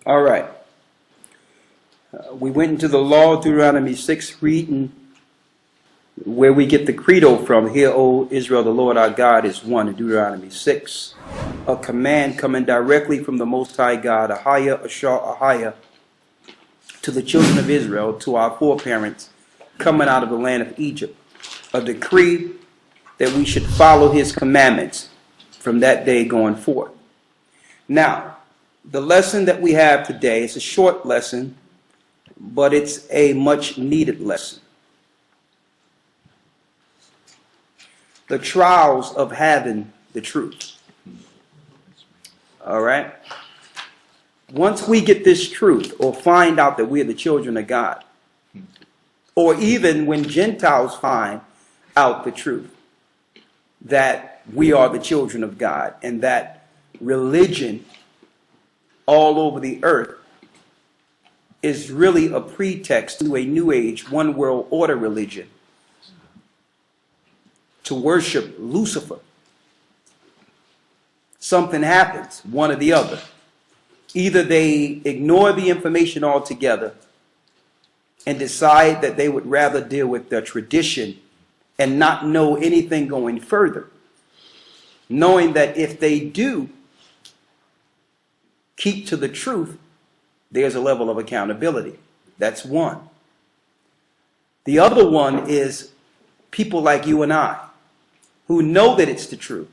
All right. We went into the law, Deuteronomy 6, reading where we get the credo from. Hear, O Israel, the Lord our God is one, in Deuteronomy 6. A command coming directly from the Most High God, Ahaya, Ashar, Ahaya, to the children of Israel, to our foreparents, coming out of the land of Egypt. A decree that we should follow his commandments from that day going forth. Now, the lesson that we have today is a short lesson, but it's a much needed lesson. The trials of having the truth. All right? Once we get this truth or find out that we are the children of God, or even when Gentiles find out the truth that we are the children of God and that religion all over the earth is really a pretext to a new age, one world order religion to worship Lucifer. Something happens, one or the other. Either they ignore the information altogether and decide that they would rather deal with their tradition and not know anything going further, knowing that if they do keep to the truth, there's a level of accountability. That's one. The other one is people like you and I, who know that it's the truth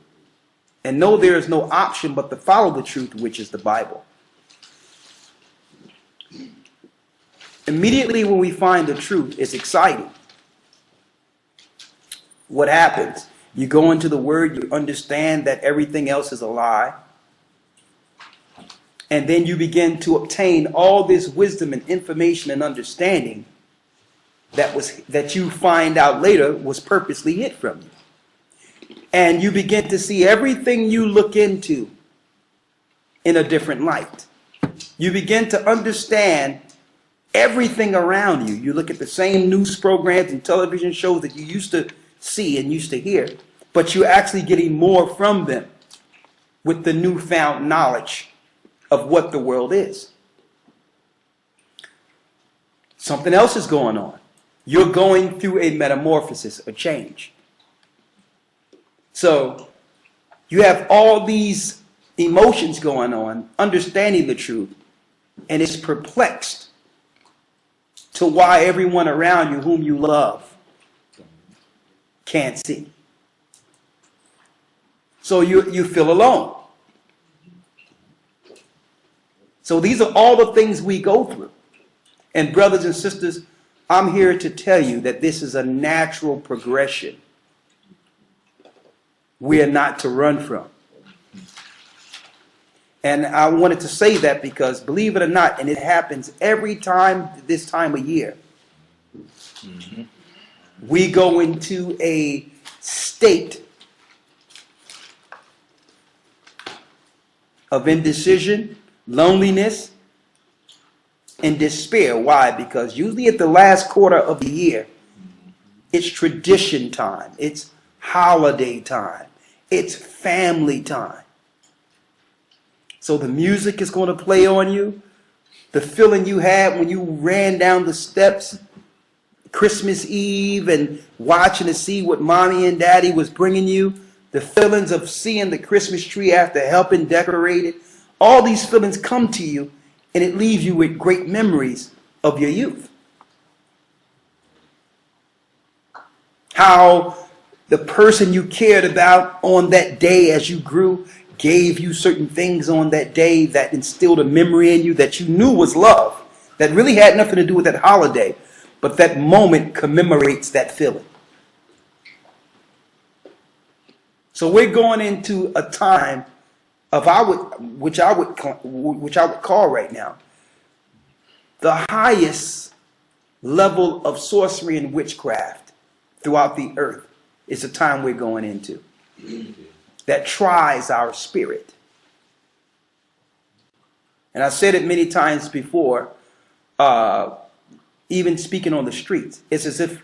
and know there is no option but to follow the truth, which is the Bible. Immediately when we find the truth, it's exciting. What happens? You go into the Word, you understand that everything else is a lie. And then you begin to obtain all this wisdom and information and understanding that you find out later was purposely hid from you. And you begin to see everything you look into in a different light. You begin to understand everything around you. You look at the same news programs and television shows that you used to see and used to hear, but you're actually getting more from them with the newfound knowledge of what the world is. Something else is going on. You're going through a metamorphosis, a change. So you have all these emotions going on, understanding the truth, and it's perplexed to why everyone around you whom you love can't see. So you feel alone. So these are all the things we go through. And brothers and sisters, I'm here to tell you that this is a natural progression we are not to run from. And I wanted to say that because, believe it or not, and it happens every time this time of year, we go into a state of indecision, loneliness, and despair. Why? Because usually at the last quarter of the year, it's tradition time, it's holiday time, it's family time. So the music is going to play on you. The feeling you had when you ran down the steps Christmas Eve and watching to see what mommy and daddy was bringing you. The feelings of seeing the Christmas tree after helping decorate it. All these feelings come to you, and it leaves you with great memories of your youth. How the person you cared about on that day as you grew gave you certain things on that day that instilled a memory in you that you knew was love, that really had nothing to do with that holiday, but that moment commemorates that feeling. So we're going into a time of which I would call right now the highest level of sorcery and witchcraft throughout the earth is the time we're going into that tries our spirit. And I said it many times before, even speaking on the streets. It's as if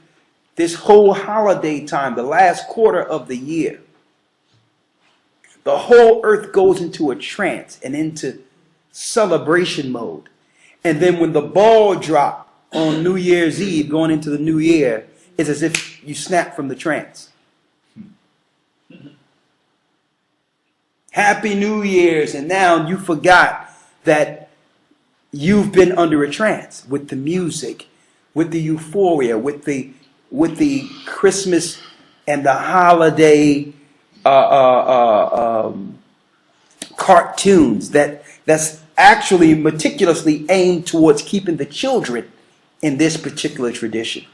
this whole holiday time, the last quarter of the year, the whole earth goes into a trance and into celebration mode. And then when the ball drop on New Year's Eve going into the new year, it's as if you snap from the trance. Happy New Year's, and now you forgot that you've been under a trance with the music, with the euphoria, with the Christmas and the holiday cartoons that's actually meticulously aimed towards keeping the children in this particular tradition.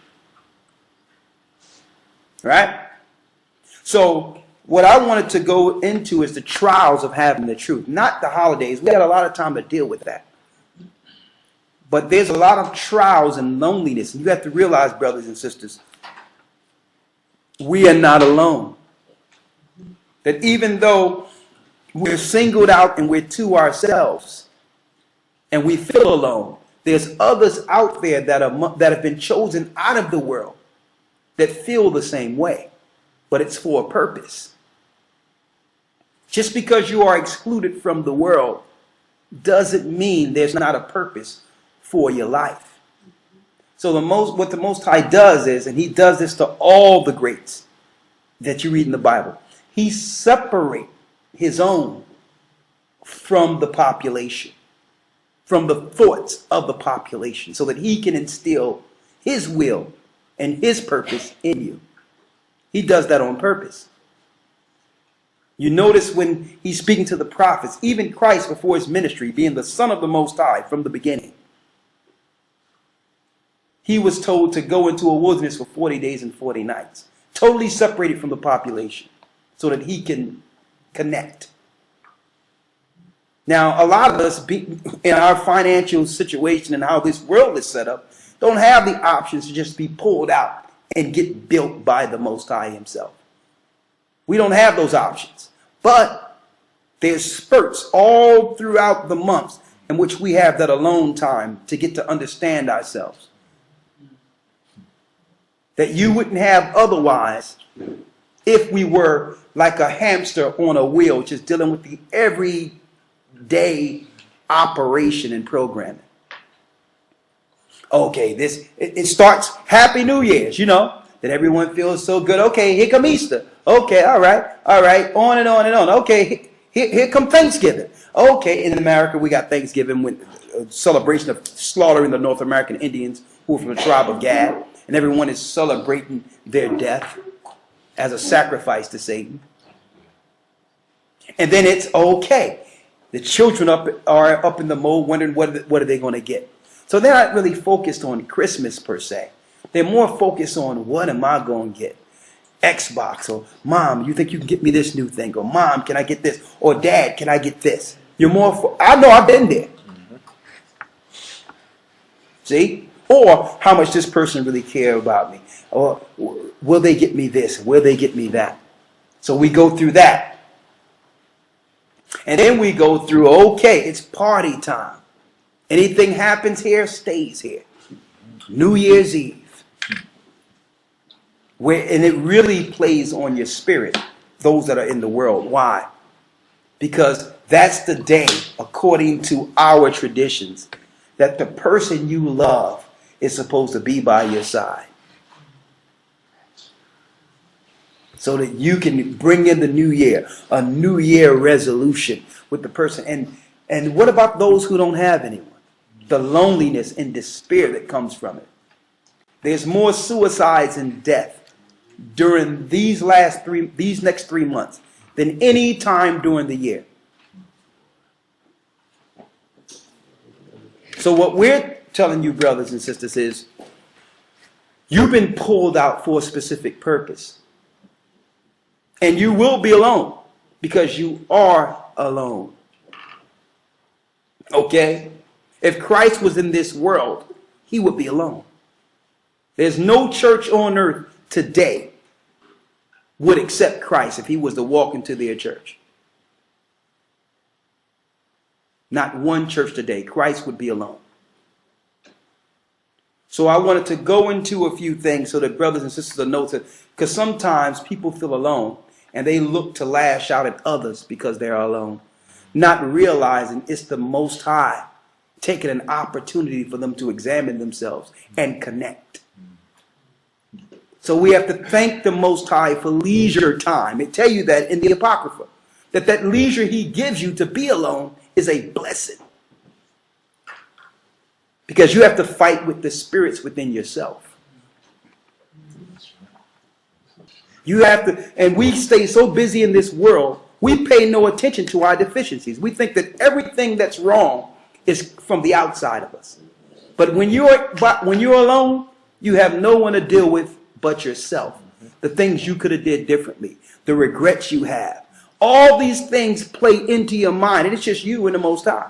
Right? So what I wanted to go into is the trials of having the truth, not the holidays. We got a lot of time to deal with that. But there's a lot of trials and loneliness. And you have to realize, brothers and sisters, we are not alone. That even though we're singled out and we're to ourselves and we feel alone, there's others out there that have been chosen out of the world that feel the same way. But it's for a purpose. Just because you are excluded from the world doesn't mean there's not a purpose for your life. So what the Most High does is, and he does this to all the greats that you read in the Bible, he separates his own from the population, from the thoughts of the population, so that he can instill his will and his purpose in you. He does that on purpose. You notice when he's speaking to the prophets, even Christ before his ministry, being the Son of the Most High from the beginning, he was told to go into a wilderness for 40 days and 40 nights, totally separated from the population, so that he can connect. Now, a lot of us, in our financial situation and how this world is set up, don't have the options to just be pulled out and get built by the Most High himself. We don't have those options. But there's spurts all throughout the months in which we have that alone time to get to understand ourselves that you wouldn't have otherwise if we were like a hamster on a wheel, just dealing with the everyday operation and programming. Okay, it starts Happy New Year's, that everyone feels so good. Okay, here come Easter. Okay, all right, on and on and on. Okay, here come Thanksgiving. Okay, in America we got Thanksgiving with a celebration of slaughtering the North American Indians who are from the tribe of Gad, and everyone is celebrating their death as a sacrifice to Satan. And then it's okay. The children are up in the mode wondering what are they going to get. So they're not really focused on Christmas per se. They're more focused on what am I going to get? Xbox, or Mom, you think you can get me this new thing? Or Mom, can I get this? Or Dad, can I get this? You're more I know I've been there. See? Or how much this person really care about me? Or will they get me this? Will they get me that? So we go through that. And then we go through, okay, it's party time. Anything happens here, stays here. New Year's Eve. And it really plays on your spirit, those that are in the world. Why? Because that's the day, according to our traditions, that the person you love is supposed to be by your side. So that you can bring in the new year, a new year resolution with the person. And what about those who don't have anyone? The loneliness and despair that comes from it. There's more suicides and death during these next 3 months than any time during the year. So what we're telling you, brothers and sisters, is you've been pulled out for a specific purpose. And you will be alone because you are alone. Okay? If Christ was in this world, he would be alone. There's no church on earth today would accept Christ if he was to walk into their church. Not one church today. Christ would be alone. So I wanted to go into a few things so that brothers and sisters will know that, because sometimes people feel alone and they look to lash out at others because they're alone. not realizing it's the Most High taking an opportunity for them to examine themselves and connect. So we have to thank the Most High for leisure time. It tells you that in the Apocrypha, that leisure he gives you to be alone is a blessing. Because you have to fight with the spirits within yourself. You have to, and we stay so busy in this world, we pay no attention to our deficiencies. We think that everything that's wrong is from the outside of us. But when you're alone, you have no one to deal with but yourself. The things you could have did differently, the regrets you have. All these things play into your mind, and it's just you and the Most High.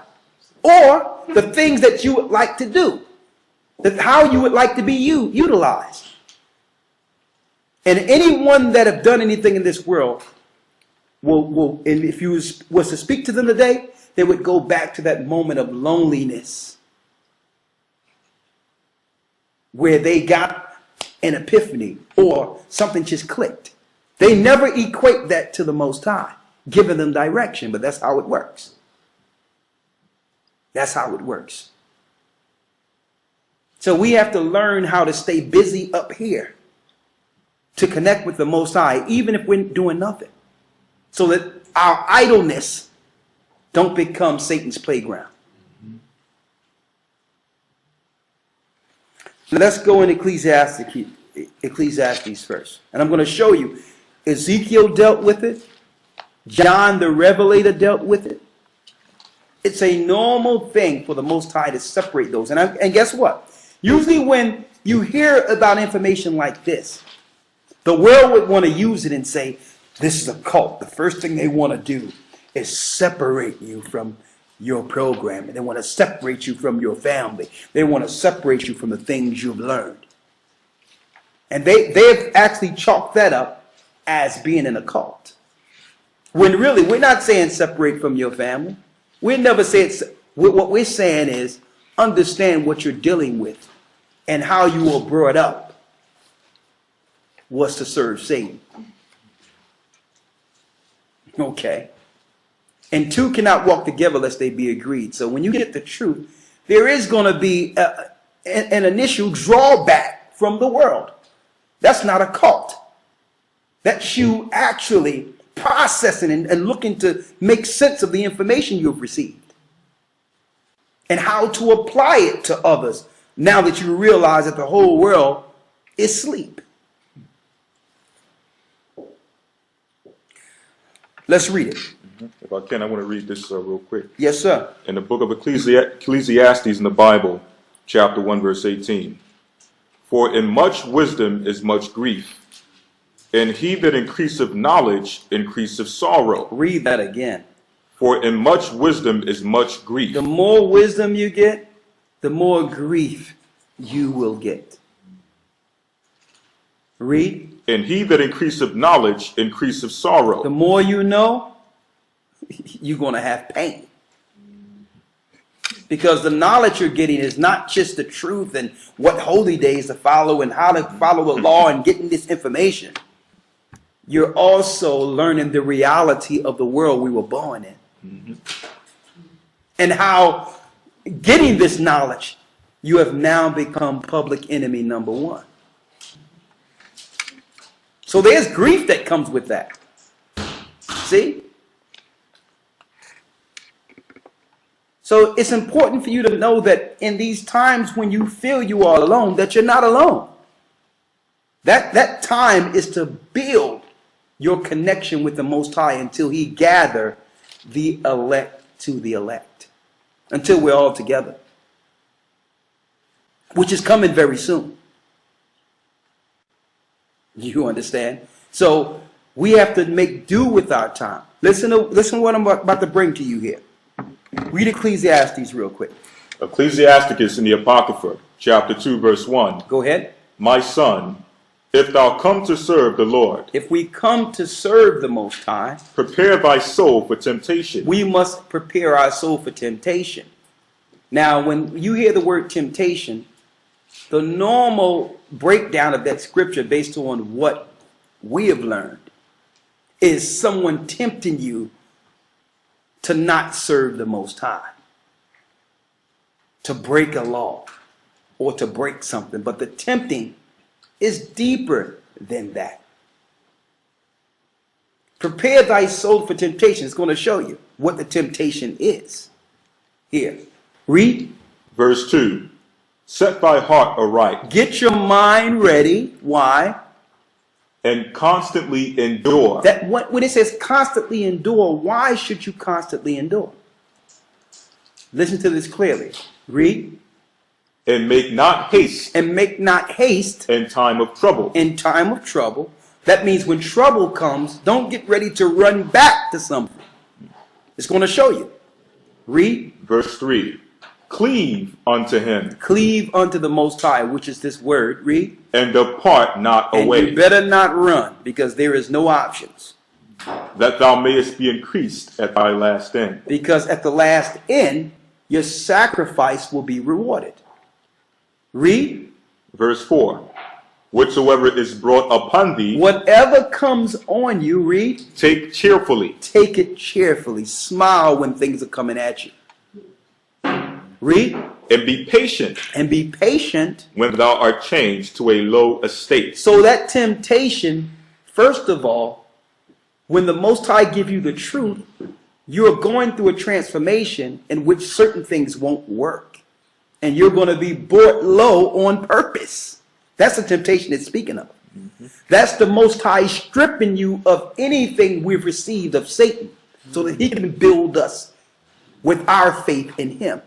Or the things that you would like to do, how you would like to be utilized. And anyone that have done anything in this world will, and if you was to speak to them today, they would go back to that moment of loneliness where they got an epiphany or something just clicked. They never equate that to the Most High, giving them direction, but that's how it works. That's how it works. So we have to learn how to stay busy up here to connect with the Most High, even if we're doing nothing, so that our idleness don't become Satan's playground. Now let's go in Ecclesiastes first. And I'm going to show you. Ezekiel dealt with it. John the Revelator dealt with it. It's a normal thing for the Most High to separate those. And guess what? Usually when you hear about information like this, the world would want to use it and say, this is a cult. The first thing they want to do is separate you from your programming. They want to separate you from your family. They want to separate you from the things you've learned. And they've actually chalked that up as being in a cult. When really, we're not saying separate from your family. We never say it's, what we're saying is understand what you're dealing with and how you were brought up was to serve Satan. Okay. And two cannot walk together lest they be agreed. So when you get the truth, there is going to be an initial drawback from the world. That's not a cult. That's you actually processing and looking to make sense of the information you've received and how to apply it to others now that you realize that the whole world is asleep. Let's read it. If I can, I want to read this real quick. Yes, sir. In the book of Ecclesiastes in the Bible, chapter 1, verse 18. For in much wisdom is much grief, and he that increaseth knowledge increaseth sorrow. Read that again. For in much wisdom is much grief. The more wisdom you get, the more grief you will get. Read. And he that increaseth knowledge increaseth sorrow. The more you know, you're going to have pain. Because the knowledge you're getting is not just the truth and what holy days to follow and how to follow the law and getting this information. You're also learning the reality of the world we were born in. Mm-hmm. And how getting this knowledge, you have now become public enemy number one. So there's grief that comes with that. See? So it's important for you to know that in these times when you feel you are alone, that you're not alone. That time is to build your connection with the Most High until he gather the elect to the elect. Until we're all together. Which is coming very soon. You understand? So we have to make do with our time. Listen to what I'm about to bring to you here. Read Ecclesiastes real quick. Ecclesiasticus in the Apocrypha, chapter 2, verse 1. Go ahead. My son, if thou come to serve the Lord, if we come to serve the Most High, prepare thy soul for temptation. We must prepare our soul for temptation. Now, when you hear the word temptation, the normal breakdown of that scripture based on what we have learned is someone tempting you to not serve the Most High, to break a law or to break something. But the tempting is deeper than that. Prepare thy soul for temptation. It's going to show you what the temptation is. Here, read. Verse 2. Set thy heart aright. Get your mind ready. Why? And constantly endure. That when it says constantly endure, why should you constantly endure? Listen to this clearly. Read. And make not haste. And make not haste. In time of trouble. In time of trouble. That means when trouble comes, don't get ready to run back to something. It's going to show you. Read. Verse 3. Cleave unto him. Cleave unto the Most High, which is this word. Read. And depart not and away. You better not run, because there is no options. That thou mayest be increased at thy last end. Because at the last end, your sacrifice will be rewarded. Read. Verse 4. Whatsoever is brought upon thee. Whatever comes on you, read. Take cheerfully. Take it cheerfully. Smile when things are coming at you. Read. And be patient. And be patient. When thou art changed to a low estate. So that temptation, first of all, when the Most High give you the truth, you're going through a transformation in which certain things won't work. And you're going to be brought low on purpose. That's the temptation it's speaking of. That's the Most High stripping you of anything we've received of Satan so that he can build us with our faith in him.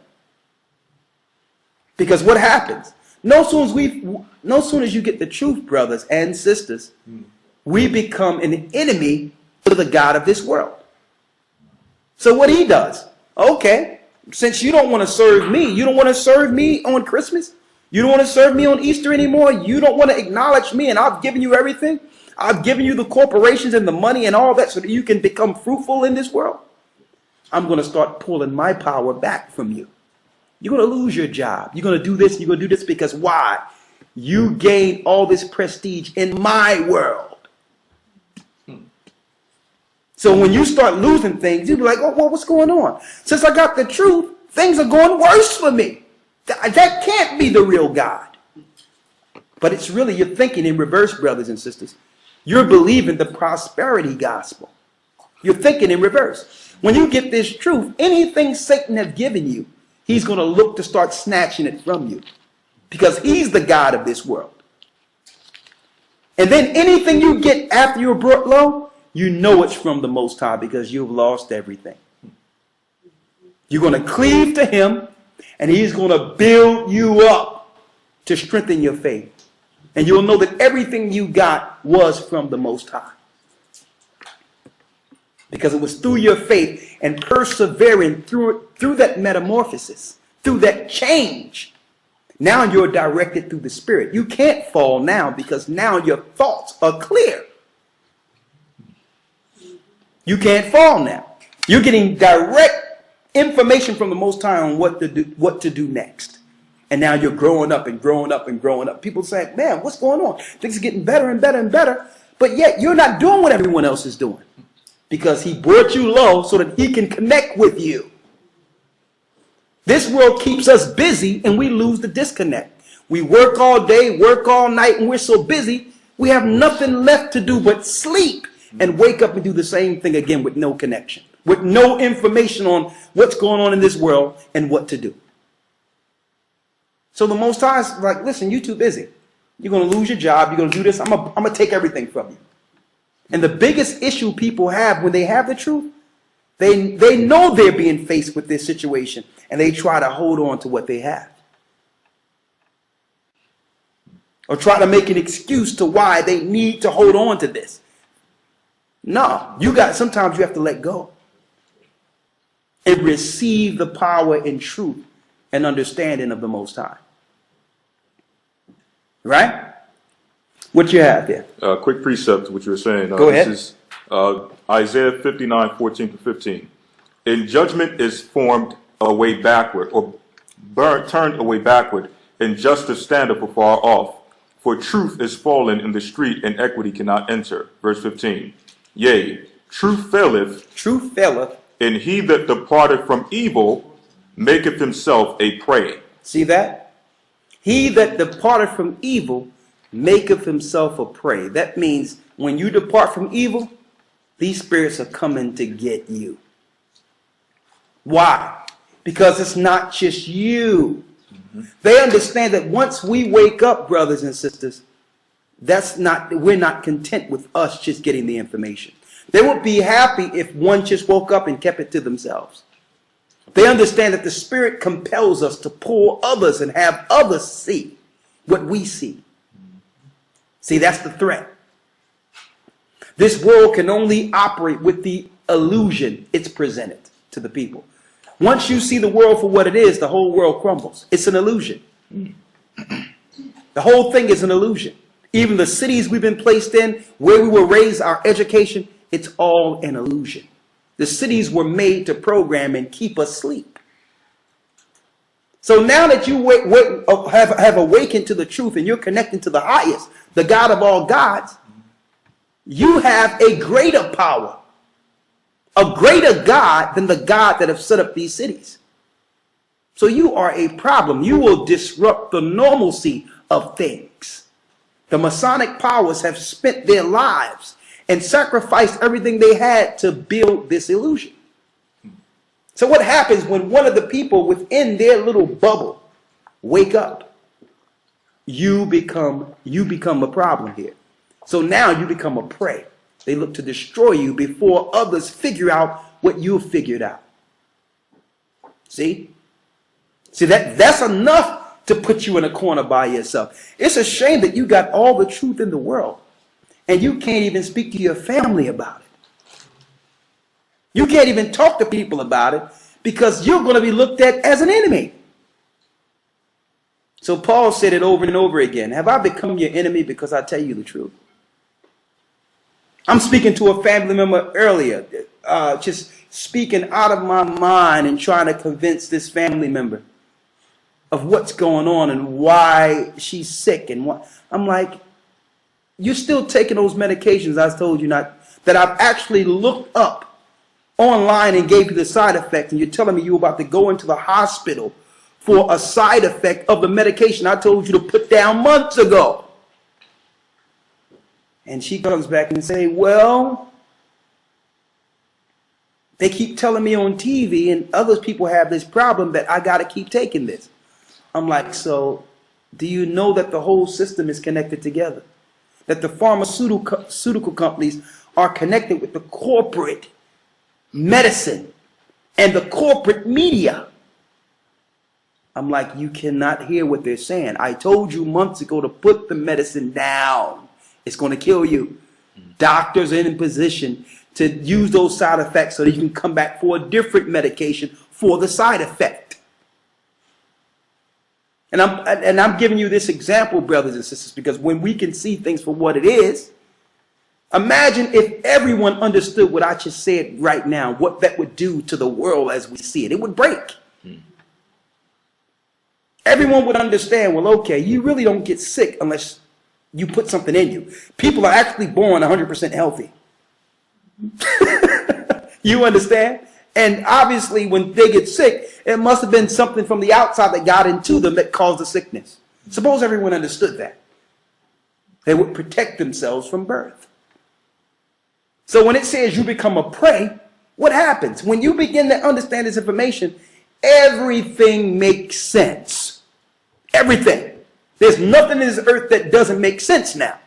Because what happens? No sooner as you get the truth, brothers and sisters, we become an enemy to the God of this world. So what he does, okay, since you don't want to serve me, you don't want to serve me on Christmas, you don't want to serve me on Easter anymore, you don't want to acknowledge me, and I've given you everything, I've given you the corporations and the money and all that so that you can become fruitful in this world, I'm going to start pulling my power back from you. You're going to lose your job. You're going to do this. You're going to do this because why? You gain all this prestige in my world. So when you start losing things, you'll be like, oh, well, what's going on? Since I got the truth, things are going worse for me. That can't be the real God. But it's really, you're thinking in reverse, brothers and sisters. You're believing the prosperity gospel. You're thinking in reverse. When you get this truth, anything Satan has given you, he's going to look to start snatching it from you because he's the God of this world. And then anything you get after you're brought low, you know it's from the Most High because you've lost everything. You're going to cleave to him and he's going to build you up to strengthen your faith. And you'll know that everything you got was from the Most High. Because it was through your faith and persevering through that metamorphosis, through that change. Now you're directed through the Spirit. You can't fall now because now your thoughts are clear. You can't fall now. You're getting direct information from the Most High on what to do next. And now you're growing up and growing up and growing up. People say, man, what's going on? Things are getting better and better and better. But yet you're not doing what everyone else is doing. Because he brought you low so that he can connect with you. This world keeps us busy and we lose the disconnect. We work all day, work all night, and we're so busy, we have nothing left to do but sleep and wake up and do the same thing again with no connection, with no information on what's going on in this world and what to do. So the Most High is like, listen, you're too busy. You're going to lose your job. You're going to do this. I'm going to take everything from you. And the biggest issue people have when they have the truth, they know they're being faced with this situation and they try to hold on to what they have. Or try to make an excuse to why they need to hold on to this. No, sometimes you have to let go. And receive the power and truth and understanding of the Most High. Right? What you have there? Quick precept, what you were saying. Go ahead. This is Isaiah 59:14-15. In judgment is formed a way backward, or turned away backward, and justice standeth afar off. For truth is fallen in the street, and equity cannot enter. Verse 15. Yea, truth faileth. Truth faileth. And he that departed from evil maketh himself a prey. See that? He that departed from evil maketh himself a prey. That means when you depart from evil, these spirits are coming to get you. Why? Because it's not just you. They understand that once we wake up, brothers and sisters, we're not content with us just getting the information. They would be happy if one just woke up and kept it to themselves. They understand that the Spirit compels us to pull others and have others see what we see. See, that's the threat. This world can only operate with the illusion it's presented to the people. Once you see the world for what it is, the whole world crumbles. It's an illusion. The whole thing is an illusion. Even the cities we've been placed in, where we were raised, our education, it's all an illusion. The cities were made to program and keep us asleep. So now that you have awakened to the truth and you're connecting to the highest, the God of all gods, you have a greater power, a greater God than the God that have set up these cities. So you are a problem. You will disrupt the normalcy of things. The Masonic powers have spent their lives and sacrificed everything they had to build this illusion. So what happens when one of the people within their little bubble wake up? You become a problem here. So now you become a prey. They look to destroy you before others figure out what you figured out. See? See, that's enough to put you in a corner by yourself. It's a shame that you got all the truth in the world and you can't even speak to your family about it. You can't even talk to people about it because you're going to be looked at as an enemy. So Paul said it over and over again. Have I become your enemy because I tell you the truth? I'm speaking to a family member earlier, just speaking out of my mind and trying to convince this family member of what's going on and why she's sick. And what I'm like, you're still taking those medications I told you not, that I've actually looked up online and gave you the side effect, and you're telling me you're about to go into the hospital for a side effect of the medication I told you to put down months ago. And she comes back and say, well, they keep telling me on TV and other people have this problem that I got to keep taking this. I'm like, so do you know that the whole system is connected together? That the pharmaceutical companies are connected with the corporate medicine and the corporate media. I'm like, you cannot hear what they're saying. I told you months ago to put the medicine down. It's going to kill you. Doctors are in position to use those side effects so that you can come back for a different medication for the side effect. And I'm giving you this example, brothers and sisters, because when we can see things for what it is, imagine if everyone understood what I just said right now, what that would do to the world as we see it. It would break. Everyone would understand, well, okay, you really don't get sick unless you put something in you. People are actually born 100% healthy. You understand? And obviously when they get sick, it must have been something from the outside that got into them that caused the sickness. Suppose everyone understood that. They would protect themselves from birth. So when it says you become a prey, what happens? When you begin to understand this information, everything makes sense. Everything. There's nothing in this earth that doesn't make sense now.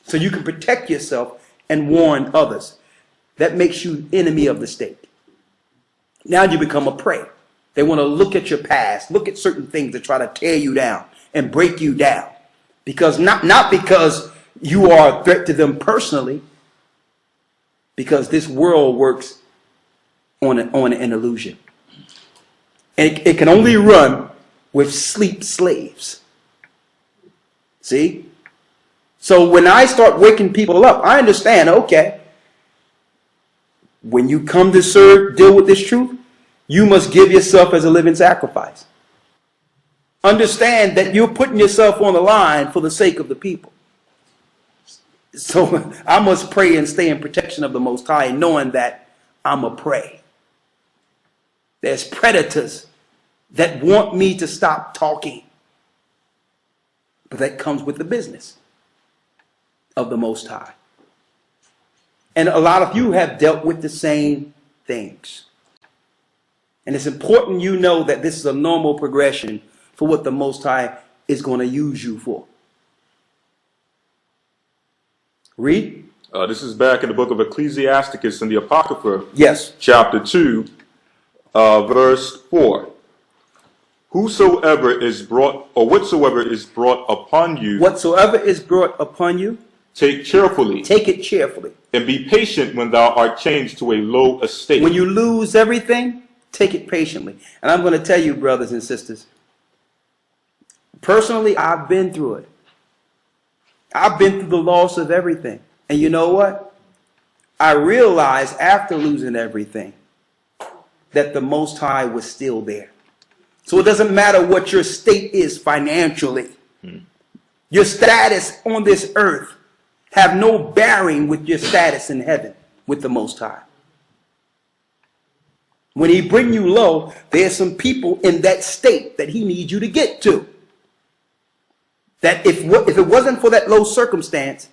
So you can protect yourself and warn others. That makes you enemy of the state. Now you become a prey. They want to look at your past, look at certain things to try to tear you down and break you down. Because not because you are a threat to them personally, because this world works on an illusion. And it can only run with sleep slaves. See? So when I start waking people up, I understand, okay, when you come to deal with this truth, you must give yourself as a living sacrifice. Understand that you're putting yourself on the line for the sake of the people. So I must pray and stay in protection of the Most High, knowing that I'm a prey. There's predators that want me to stop talking. But that comes with the business of the Most High. And a lot of you have dealt with the same things. And it's important you know that this is a normal progression for what the Most High is going to use you for. Read. This is back in the book of Ecclesiasticus in the Apocrypha. Yes. Chapter 2, verse 4. Whosoever is brought, or whatsoever is brought upon you, Whatsoever is brought upon you, take cheerfully, take it cheerfully. and be patient when thou art changed to a low estate. When you lose everything, take it patiently. And I'm going to tell you, brothers and sisters, personally, I've been through it. I've been through the loss of everything. And you know what? I realized after losing everything that the Most High was still there. So it doesn't matter what your state is financially. Your status on this earth have no bearing with your status in heaven with the Most High. When he bring you low, there's some people in that state that he needs you to get to. That if it wasn't for that low circumstance,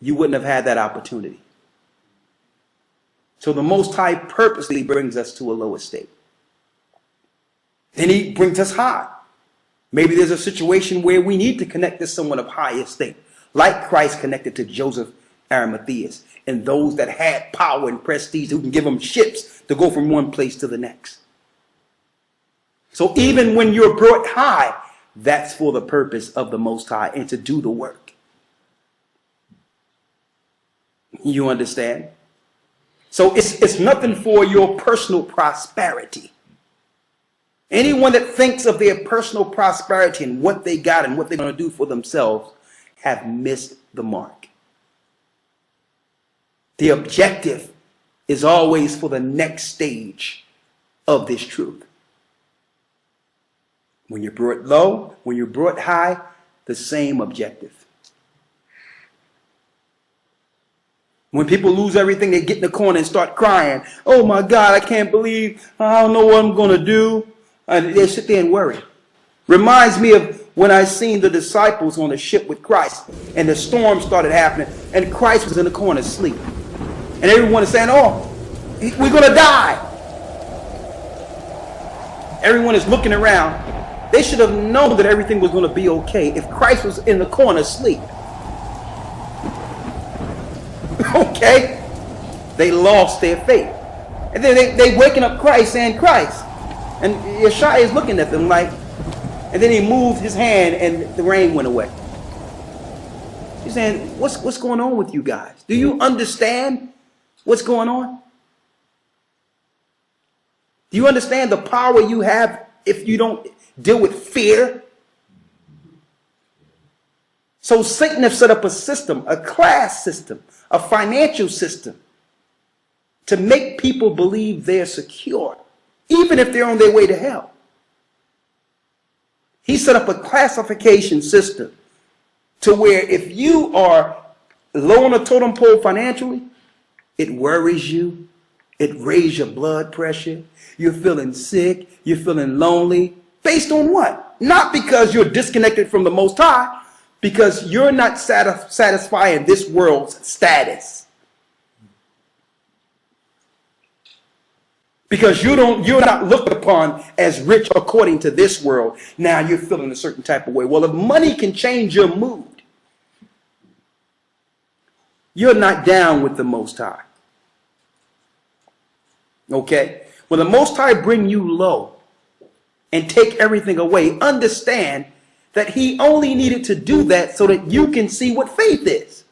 you wouldn't have had that opportunity. So the Most High purposely brings us to a low estate. Then he brings us high. Maybe there's a situation where we need to connect to someone of high estate, like Christ connected to Joseph Arimatheus and those that had power and prestige who can give them ships to go from one place to the next. So even when you're brought high, that's for the purpose of the Most High and to do the work. You understand? So it's nothing for your personal prosperity. Anyone that thinks of their personal prosperity and what they got and what they're going to do for themselves have missed the mark. The objective is always for the next stage of this truth. When you're brought low, when you're brought high, the same objective. When people lose everything, they get in the corner and start crying. Oh my God, I can't believe, I don't know what I'm going to do. And they sit there and worry. Reminds me of when I seen the disciples on the ship with Christ and the storm started happening and Christ was in the corner asleep. And everyone is saying, oh, we're going to die. Everyone is looking around. They should have known that everything was going to be okay if Christ was in the corner asleep. Okay? They lost their faith. And then they waking up Christ saying, Christ. And Yeshua is looking at them like, and then he moved his hand and the rain went away. He's saying, what's going on with you guys? Do you understand what's going on? Do you understand the power you have if you don't deal with fear? So Satan has set up a system, a class system, a financial system to make people believe they're secure, even if they're on their way to hell. He set up a classification system to where if you are low on the totem pole financially, it worries you, it raises your blood pressure, you're feeling sick, you're feeling lonely. Based on what? Not because you're disconnected from the Most High, because you're not satisfying this world's status. Because you're not looked upon as rich according to this world. Now you're feeling a certain type of way. Well, if money can change your mood, you're not down with the Most High. Okay? When the Most High bring you low and take everything away, understand that he only needed to do that so that you can see what faith is.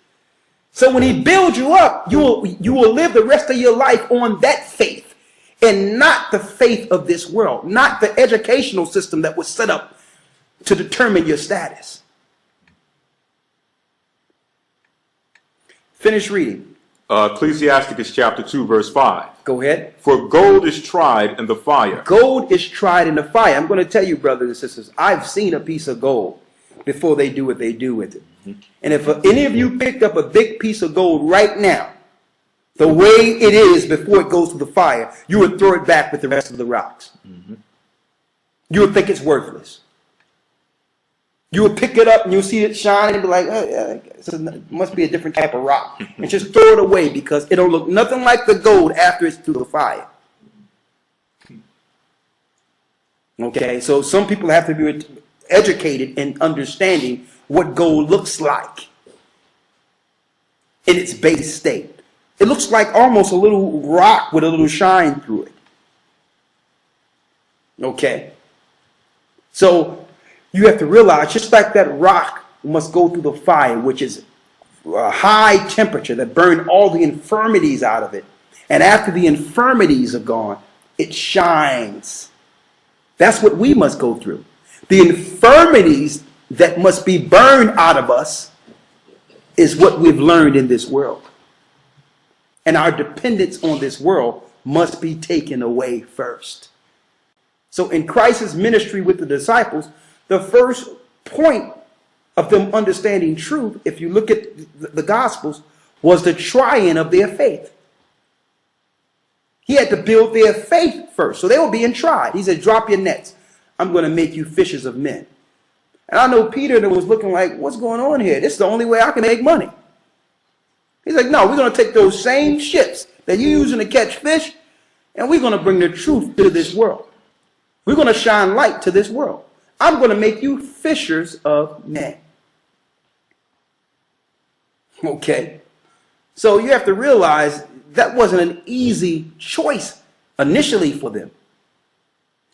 So when he builds you up, you will live the rest of your life on that faith. And not the faith of this world, not the educational system that was set up to determine your status. Finish reading. Ecclesiasticus chapter 2, verse 5. Go ahead. For gold is tried in the fire. Gold is tried in the fire. I'm going to tell you, brothers and sisters, I've seen a piece of gold before they do what they do with it. And if any of you picked up a big piece of gold right now The way it is before it goes through the fire, you would throw it back with the rest of the rocks. You would think it's worthless. You would pick it up and you'll see it shine and be like, it must be a different type of rock. And just throw it away because it don't look nothing like the gold after it's through the fire. Okay, so some people have to be educated in understanding what gold looks like in its base state. It looks like almost a little rock with a little shine through it. Okay. So you have to realize, just like that rock must go through the fire, which is a high temperature that burn all the infirmities out of it. And after the infirmities are gone, it shines. That's what we must go through. The infirmities that must be burned out of us is what we've learned in this world. And our dependence on this world must be taken away first. So in Christ's ministry with the disciples, the first point of them understanding truth, if you look at the Gospels, was the trying of their faith. He had to build their faith first. So they were being tried. He said, drop your nets. I'm going to make you fishers of men. And I know Peter that was looking like, what's going on here? This is the only way I can make money. He's like, no, we're going to take those same ships that you're using to catch fish, and we're going to bring the truth to this world. We're going to shine light to this world. I'm going to make you fishers of men. Okay. So you have to realize that wasn't an easy choice initially for them.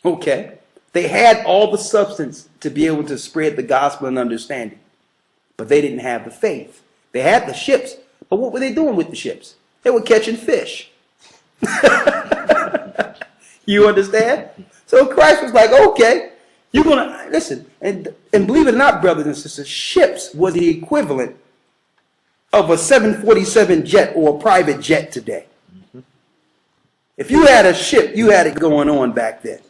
Okay. They had all the substance to be able to spread the gospel and understanding, but they didn't have the faith. They had the ships, but what were they doing with the ships? They were catching fish. You understand? So Christ was like, okay, you're going to, listen, and believe it or not, brothers and sisters, ships was the equivalent of a 747 jet or a private jet today. If you had a ship, you had it going on back then.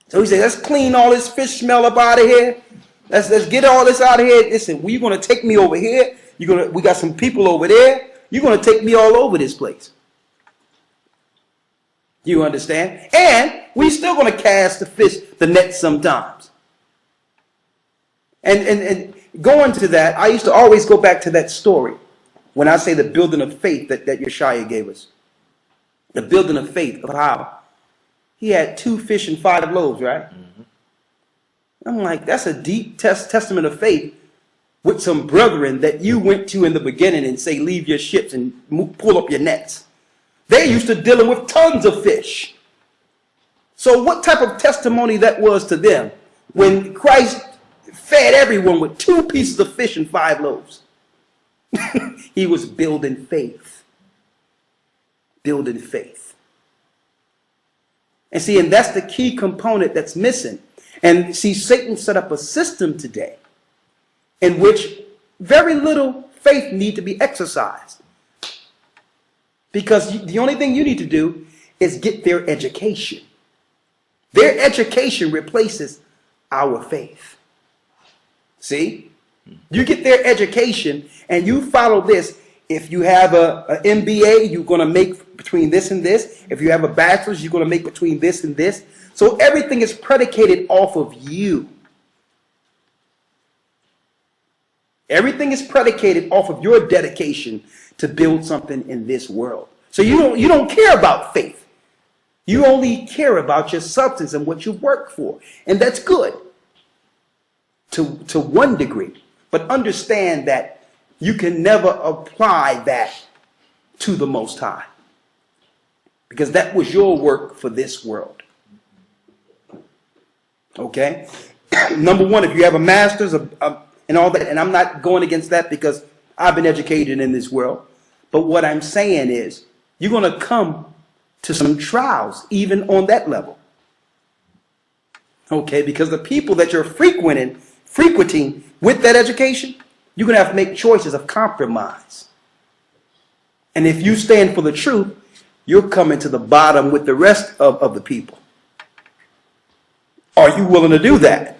So he said, let's clean all this fish smell up out of here. Let's get all this out of here. Listen, you're going to take me over here. We got some people over there. You're going to take me all over this place. You understand? And we still going to cast the net sometimes. And going to that, I used to always go back to that story when I say the building of faith that Yeshua gave us. The building of faith of how he had 2 fish and 5 loaves, right? I'm like, that's a deep testament of faith with some brethren that you went to in the beginning and say, leave your ships and pull up your nets. They're used to dealing with tons of fish. So what type of testimony that was to them when Christ fed everyone with 2 pieces of fish and 5 loaves? He was building faith. Building faith. And see, and that's the key component that's missing. And see, Satan set up a system today in which very little faith need to be exercised. Because the only thing you need to do is get their education. Their education replaces our faith. See? You get their education and you follow this. If you have an MBA, you're going to make between this and this. If you have a bachelor's, you're going to make between this and this. So everything is predicated off of you. Everything is predicated off of your dedication to build something in this world. So you don't care about faith. You only care about your substance and what you work for. And that's good to one degree. But understand that you can never apply that to the Most High. Because that was your work for this world. Okay? Number one, if you have a master's and all that, and I'm not going against that because I've been educated in this world. But what I'm saying is, you're going to come to some trials, even on that level. Okay? Because the people that you're frequenting with that education, you're going to have to make choices of compromise. And if you stand for the truth, you're coming to the bottom with the rest of the people. Are you willing to do that?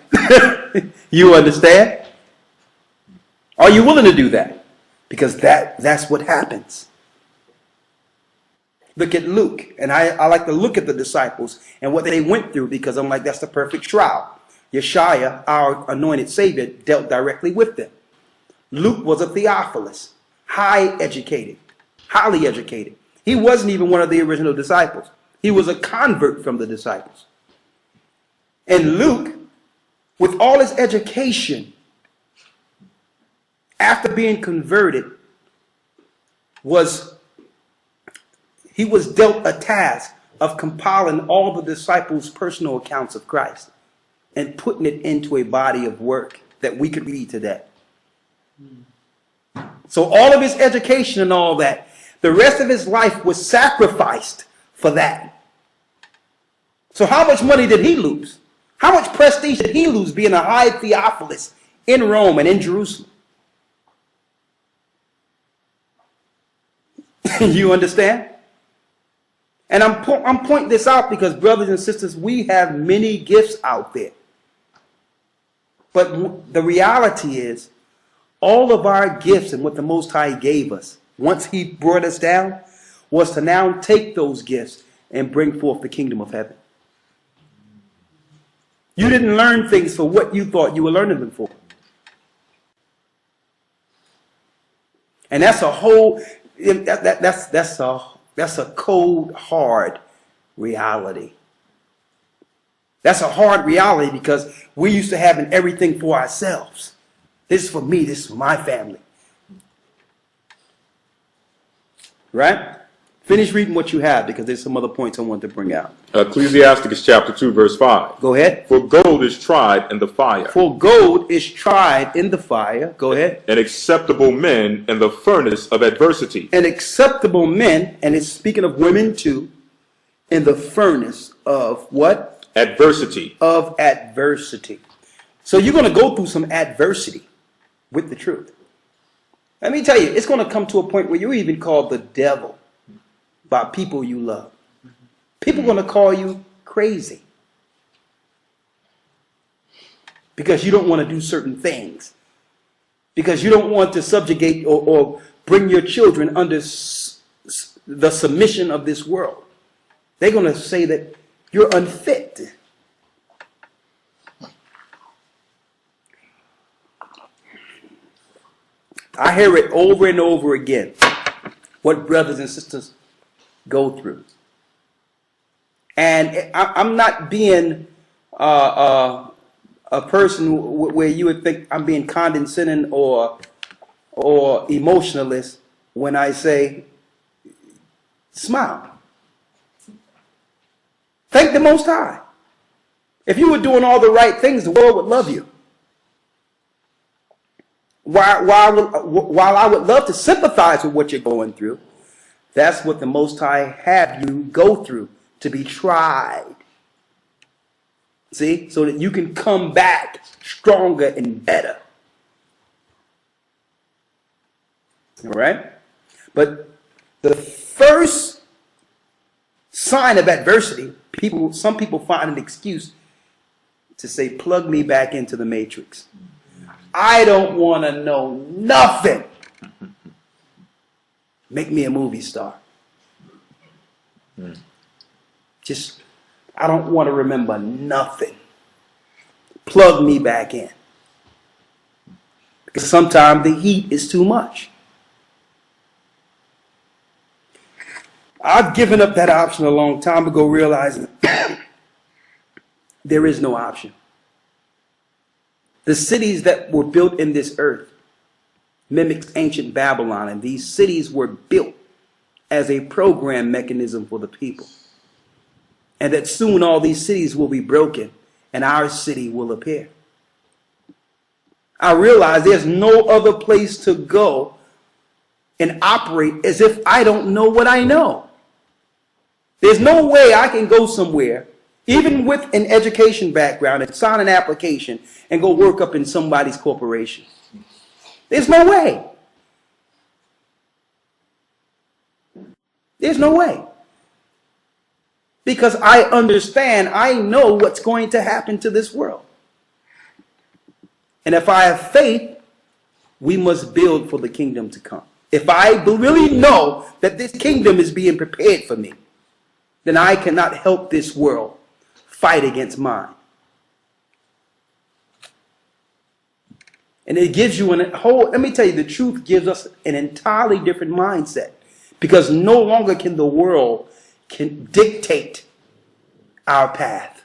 You understand? Are you willing to do that? because that's what happens. Look at Luke, and I like to look at the disciples and what they went through, because I'm like, that's the perfect trial. Yeshua, our anointed Savior, dealt directly with them. Luke was a Theophilus, highly educated. He wasn't even one of the original disciples. He was a convert from the disciples. And Luke, with all his education, after being converted, he was dealt a task of compiling all the disciples' personal accounts of Christ and putting it into a body of work that we could read today. So all of his education and all that, the rest of his life was sacrificed for that. So how much money did he lose? How much prestige did he lose being a high Theophilus in Rome and in Jerusalem? You understand? And I'm pointing this out because, brothers and sisters, we have many gifts out there. But the reality is, all of our gifts and what the Most High gave us, once he brought us down, was to now take those gifts and bring forth the kingdom of heaven. You didn't learn things for what you thought you were learning them for. And that's a whole, that's a cold, hard reality. That's a hard reality because we're used to having everything for ourselves. This is for me. This is for my family. Right? Finish reading what you have because there's some other points I want to bring out. Ecclesiasticus chapter 2, verse 5. Go ahead. For gold is tried in the fire. For gold is tried in the fire. Go ahead. And acceptable men in the furnace of adversity. And acceptable men, and it's speaking of women too, in the furnace of what? Adversity. Of adversity. So you're going to go through some adversity with the truth. Let me tell you, it's going to come to a point where you're even called the devil by people you love. People are going to call you crazy because you don't want to do certain things, because you don't want to subjugate or bring your children under the submission of this world. They're going to say that you're unfit. I hear it over and over again, what brothers and sisters go through. And I'm not being a person where you would think I'm being condescending or emotionalist when I say, smile. Thank the Most High. If you were doing all the right things, the world would love you. While I would love to sympathize with what you're going through, that's what the Most High have you go through, to be tried. See? So that you can come back stronger and better. All right? But the first sign of adversity, some people find an excuse to say, plug me back into the matrix. I don't want to know nothing. Make me a movie star. Just, I don't want to remember nothing. Plug me back in. Because sometimes the heat is too much. I've given up that option a long time ago, realizing there is no option. The cities that were built in this earth mimics ancient Babylon, and these cities were built as a program mechanism for the people. And that soon all these cities will be broken and our city will appear. I realize there's no other place to go and operate as if I don't know what I know. There's no way I can go somewhere, even with an education background, and sign an application and go work up in somebody's corporation. There's no way. There's no way. Because I understand, I know what's going to happen to this world. And if I have faith, we must build for the kingdom to come. If I really know that this kingdom is being prepared for me, then I cannot help this world fight against mine. And it gives you let me tell you, the truth gives us an entirely different mindset, because no longer can the world dictate our path.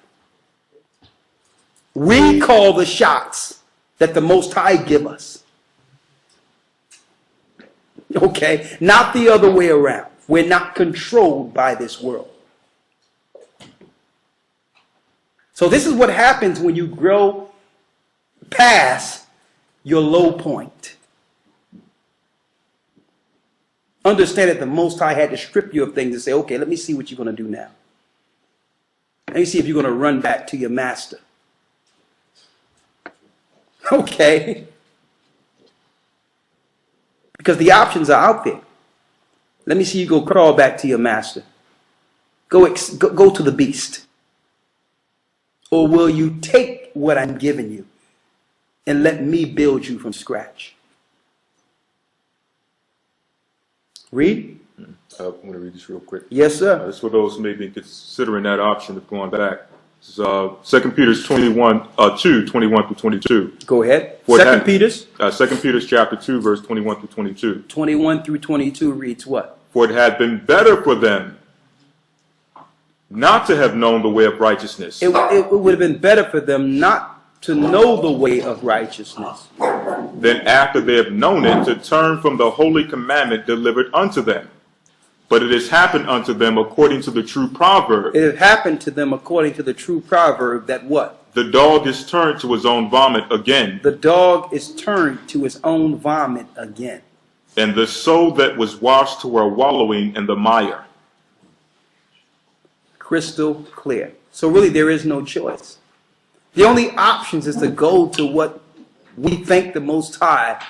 We call the shots that the Most High give us. Okay? Not the other way around. We're not controlled by this world. So this is what happens when you grow past your low point. Understand that the Most High had to strip you of things and say, okay, let me see what you're going to do now. Let me see if you're going to run back to your master. Okay. Because the options are out there. Let me see you go crawl back to your master. Go to the beast. Or will you take what I'm giving you and let me build you from scratch? Read. I'm going to read this real quick. Yes, sir. This is for those who may be considering that option of going back. This is 2 Peter 2, 21 through 22. Go ahead. 2 Peter chapter 2, verse 21 through 22. 21 through 22 reads what? For it had been better for them not to have known the way of righteousness. It would have been better for them not to know the way of righteousness than after they have known it to turn from the holy commandment delivered unto them. But it has happened unto them according to the true proverb. It happened to them according to the true proverb that what? The dog is turned to his own vomit again. The dog is turned to his own vomit again. And the soul that was washed to her wallowing in the mire. Crystal clear. So really there is no choice. The only options is to go to what we thank the Most High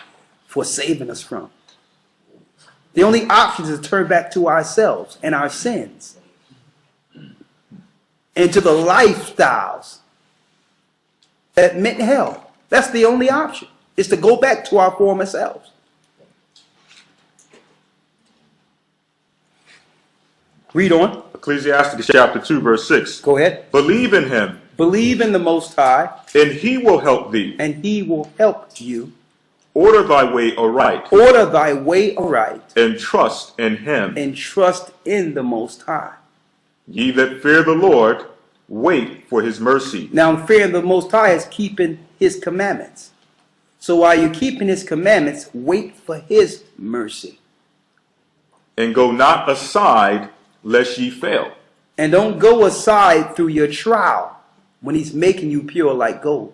for saving us from. The only option is to turn back to ourselves and our sins and to the lifestyles that meant hell. That's the only option, is to go back to our former selves. Read on. Ecclesiastes chapter 2, verse 6. Go ahead. Believe in him. Believe in the Most High. And he will help thee. And he will help you. Order thy way aright. Order thy way aright. And trust in him. And trust in the Most High. Ye that fear the Lord, wait for his mercy. Now, fearing the Most High is keeping his commandments. So while you're keeping his commandments, wait for his mercy. And go not aside, lest ye fail. And don't go aside through your trial when he's making you pure like gold,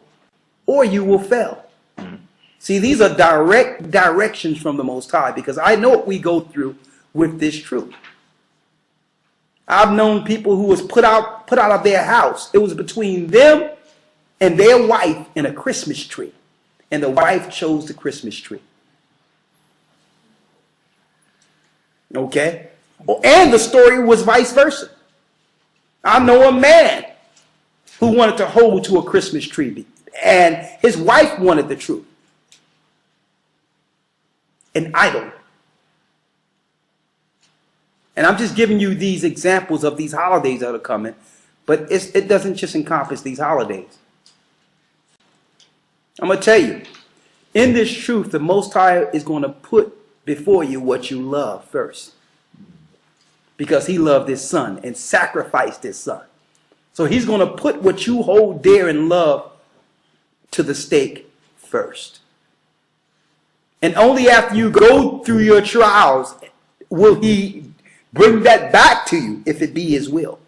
or you will fail. See, these are direct directions from the Most High, because I know what we go through with this truth. I've known people who was put out of their house. It was between them and their wife and a Christmas tree. And the wife chose the Christmas tree. Okay? And the story was vice versa. I know a man who wanted to hold to a Christmas tree, and his wife wanted the truth. An idol. And I'm just giving you these examples of these holidays that are coming, but it doesn't just encompass these holidays. I'm going to tell you, in this truth, the Most High is going to put before you what you love first, because he loved his son and sacrificed his son. So he's going to put what you hold dear and love to the stake first. And only after you go through your trials will he bring that back to you, if it be his will.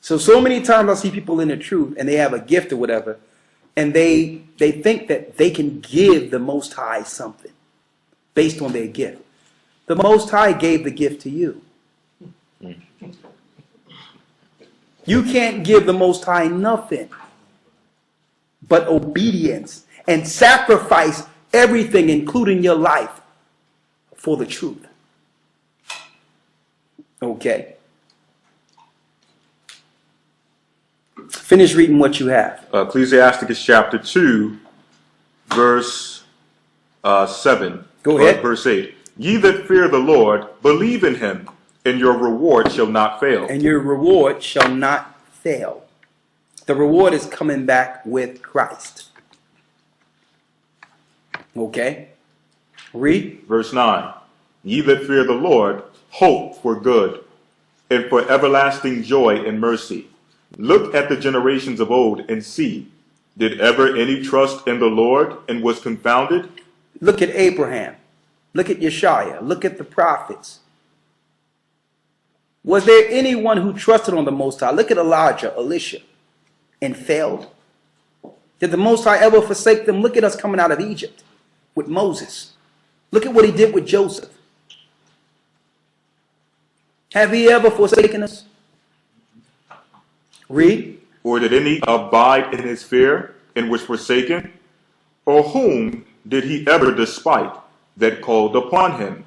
So many times I see people in the truth and they have a gift or whatever, and they think that they can give the Most High something based on their gift. The Most High gave the gift to you. You can't give the Most High nothing but obedience and sacrifice everything, including your life, for the truth. Okay. Finish reading what you have. Ecclesiasticus chapter 2, verse 7. Go ahead. Verse 8. Ye that fear the Lord, believe in him, and your reward shall not fail. And your reward shall not fail. The reward is coming back with Christ. Okay? Read. Verse 9. Ye that fear the Lord, hope for good, and for everlasting joy and mercy. Look at the generations of old and see, did ever any trust in the Lord and was confounded? Look at Abraham. Look at Yeshua. Look at the prophets. Was there anyone who trusted on the Most High? Look at Elijah, Elisha, and failed. Did the Most High ever forsake them? Look at us coming out of Egypt with Moses. Look at what he did with Joseph. Have he ever forsaken us? Read. Or did any abide in his fear and was forsaken? Or whom did he ever despite that called upon him?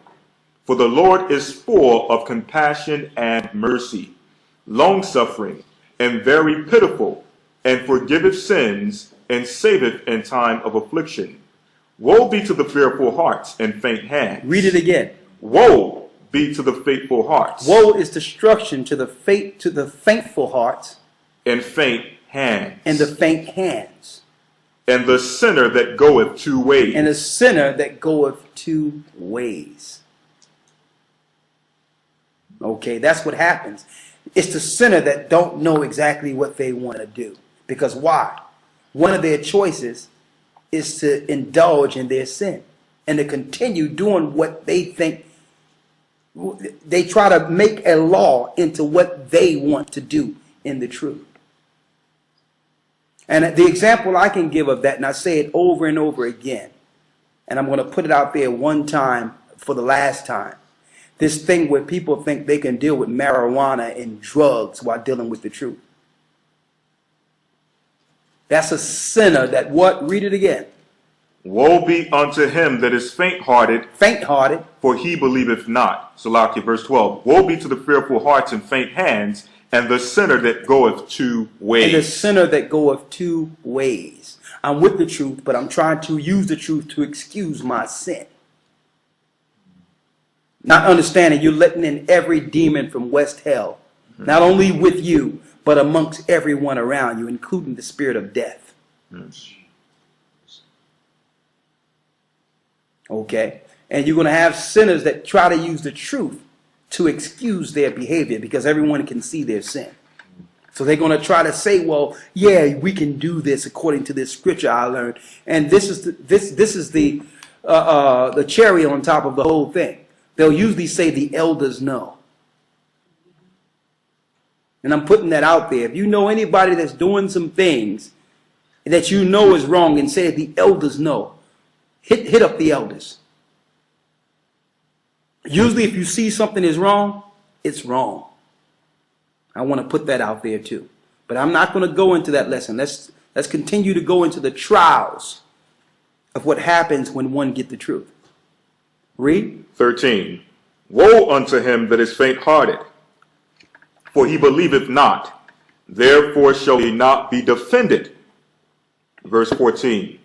For the Lord is full of compassion and mercy, long-suffering, and very pitiful, and forgiveth sins, and saveth in time of affliction. Woe be to the fearful hearts and faint hands. Read it again. Woe be to the faithful hearts. Woe is destruction to the faithful hearts and faint hands. and the faint hands. And the sinner that goeth two ways. And the sinner that goeth two ways. Okay, that's what happens. It's the sinner that don't know exactly what they want to do. Because why? One of their choices is to indulge in their sin and to continue doing what they think. They try to make a law into what they want to do in the truth. And the example I can give of that, and I say it over and over again, and I'm going to put it out there one time for the last time. This thing where people think they can deal with marijuana and drugs while dealing with the truth. That's a sinner that what? Read it again. Woe be unto him that is faint-hearted. Faint-hearted. For he believeth not. Salakia, verse 12. Woe be to the fearful hearts and faint hands, and the sinner that goeth two ways. And the sinner that goeth two ways. I'm with the truth, but I'm trying to use the truth to excuse my sin. Not understanding you're letting in every demon from West Hell. Not only with you, but amongst everyone around you, including the spirit of death. Okay? And you're going to have sinners that try to use the truth to excuse their behavior because everyone can see their sin. So they're going to try to say, well, yeah, we can do this according to this scripture I learned. And this is the cherry on top of the whole thing. They'll usually say the elders know. And I'm putting that out there. If you know anybody that's doing some things that you know is wrong and say the elders know, hit up the elders. Usually if you see something is wrong, it's wrong. I want to put that out there too. But I'm not going to go into that lesson. Let's continue to go into the trials of what happens when one gets the truth. Read. 13. Woe unto him that is faint-hearted, for he believeth not, therefore shall he not be defended. Verse 14.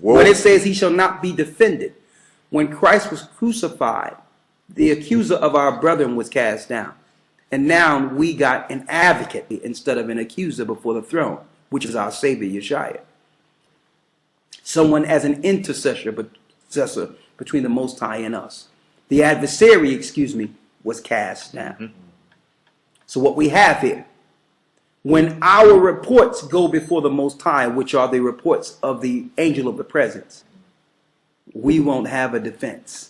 Woe. When it says he shall not be defended, when Christ was crucified, the accuser of our brethren was cast down. And now we got an advocate instead of an accuser before the throne, which is our Savior, Yeshua. Someone as an intercessor between the Most High and us. The adversary, was cast down. So what we have here, when our reports go before the Most High, which are the reports of the angel of the presence, we won't have a defense.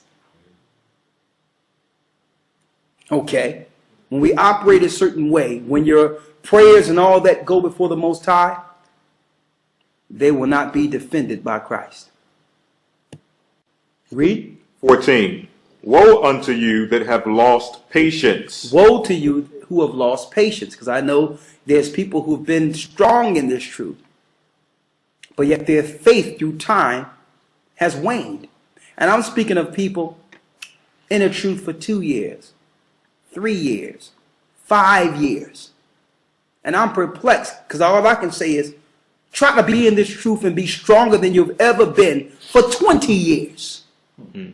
Okay? When we operate a certain way, when your prayers and all that go before the Most High, they will not be defended by Christ. Read. 14. Woe unto you that have lost patience. Woe to you who have lost patience, because I know there's people who've been strong in this truth, but yet their faith through time has waned. And I'm speaking of people in the truth for 2 years, 3 years, 5 years. And I'm perplexed because all I can say is try to be in this truth and be stronger than you've ever been for 20 years. Mm-hmm.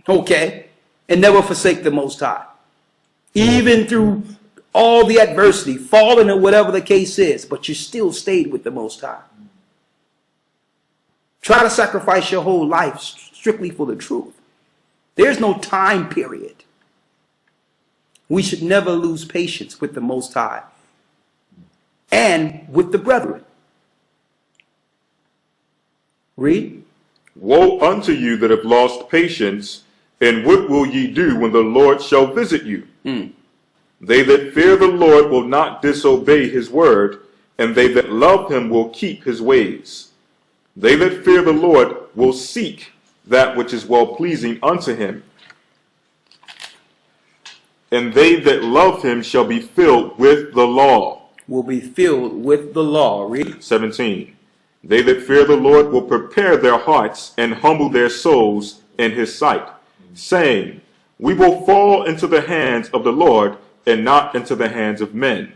Okay? And never forsake the Most High. Even through all the adversity, falling or whatever the case is, but you still stayed with the Most High. Try to sacrifice your whole life strictly for the truth. There's no time period. We should never lose patience with the Most High and with the brethren. Read. Woe unto you that have lost patience, and what will ye do when the Lord shall visit you? They that fear the Lord will not disobey his word, and they that love him will keep his ways. They that fear the Lord will seek that which is well-pleasing unto him, and they that love him shall be filled with the law. Will be filled with the law. Read. 17. They that fear the Lord will prepare their hearts and humble their souls in his sight, saying, we will fall into the hands of the Lord and not into the hands of men.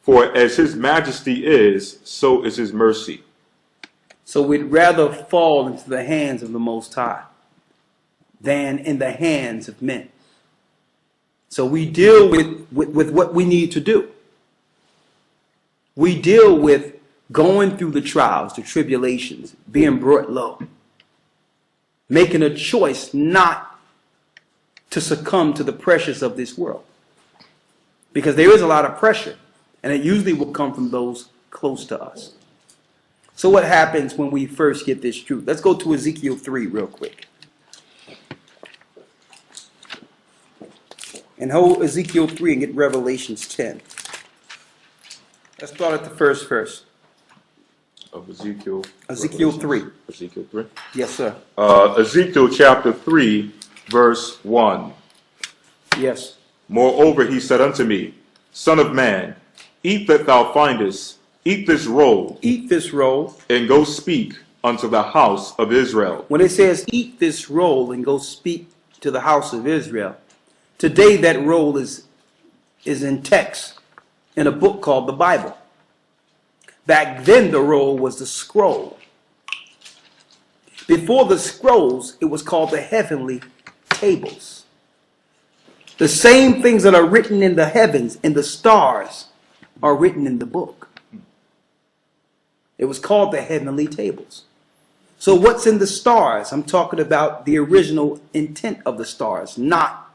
For as his majesty is, so is his mercy. So we'd rather fall into the hands of the Most High than in the hands of men. So we deal with what we need to do. We deal with going through the trials, the tribulations, being brought low, making a choice not to succumb to the pressures of this world. Because there is a lot of pressure, and it usually will come from those close to us. So what happens when we first get this truth? Let's go to Ezekiel 3 real quick. And hold Ezekiel 3 and get Revelations 10. Let's start at the first verse. Of Ezekiel. Ezekiel 3. Ezekiel 3. Yes, sir. Ezekiel chapter 3, verse 1. Yes. Moreover, he said unto me, Son of man, eat that thou findest, eat this roll. Eat this roll. And go speak unto the house of Israel. When it says eat this roll and go speak to the house of Israel, today that roll is in text in a book called the Bible. Back then the roll was the scroll. Before the scrolls, it was called the heavenly tables. The same things that are written in the heavens, in the stars, are written in the book. It was called the heavenly tables. So what's in the stars? I'm talking about the original intent of the stars, not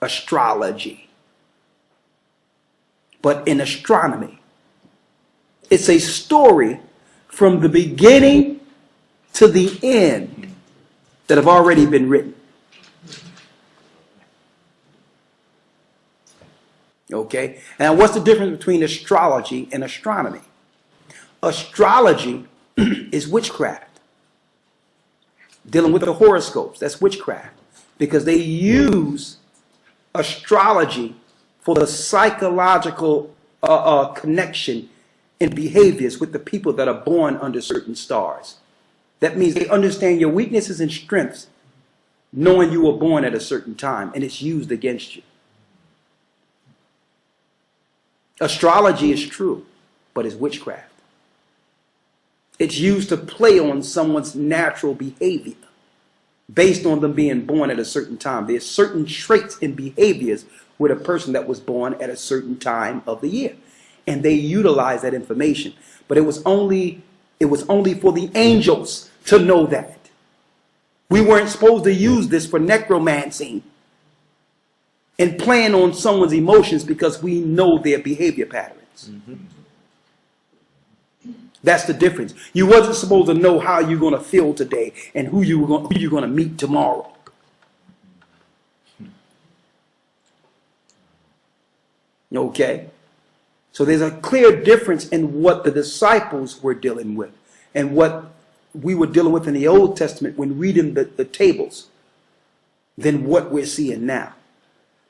astrology, but in astronomy. It's a story from the beginning to the end that have already been written. Okay? Now, what's the difference between astrology and astronomy? Astrology is witchcraft. Dealing with the horoscopes, that's witchcraft. Because they use astrology for the psychological connection and behaviors with the people that are born under certain stars. That means they understand your weaknesses and strengths, knowing you were born at a certain time, and it's used against you. Astrology is true, but it's witchcraft. It's used to play on someone's natural behavior based on them being born at a certain time. There's certain traits and behaviors with a person that was born at a certain time of the year. And they utilize that information. But it was only for the angels to know that. We weren't supposed to use this for necromancy and playing on someone's emotions because we know their behavior patterns. Mm-hmm. That's the difference. You wasn't supposed to know how you're going to feel today and who you're going to meet tomorrow. Okay? So there's a clear difference in what the disciples were dealing with and what we were dealing with in the Old Testament when reading the tables than what we're seeing now.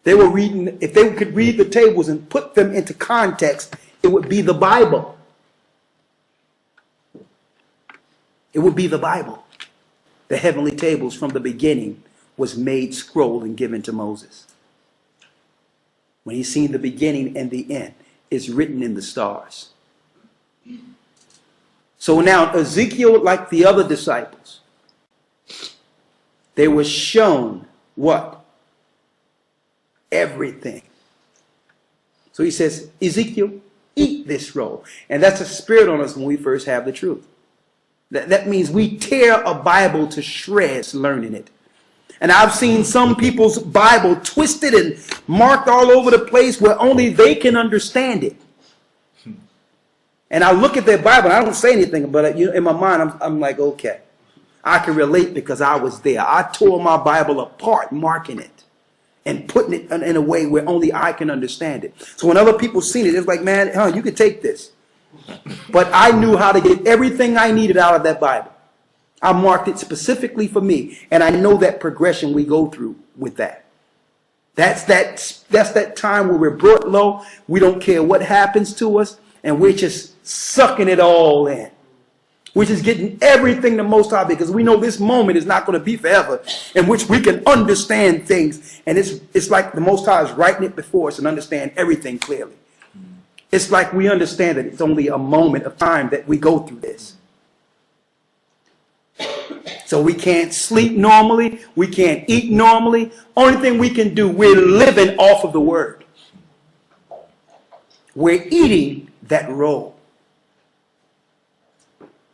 They were reading, if they could read the tables and put them into context, it would be the Bible. It would be the Bible. The heavenly tables from the beginning was made scroll and given to Moses. when he's seen the beginning and the end, is written in the stars. So now Ezekiel, like the other disciples, they were shown what? Everything. So he says, Ezekiel, eat this roll. And that's a spirit on us when we first have the truth. That means we tear a Bible to shreds learning it. And I've seen some people's Bible twisted and marked all over the place where only they can understand it. And I look at their Bible, and I don't say anything, but in my mind, I'm like, okay, I can relate because I was there. I tore my Bible apart, marking it and putting it in a way where only I can understand it. So when other people seen it, it's like, man, you could take this. But I knew how to get everything I needed out of that Bible. I marked it specifically for me, and I know that progression we go through with that. That's that time where we're brought low. We don't care what happens to us, and we're just sucking it all in. We're just getting everything the Most High, because we know this moment is not going to be forever, in which we can understand things. And it's like the Most High is writing it before us and understand everything clearly. It's like we understand that it's only a moment of time that we go through this. So we can't sleep normally. We can't eat normally. Only thing we can do, we're living off of the word. We're eating that roll.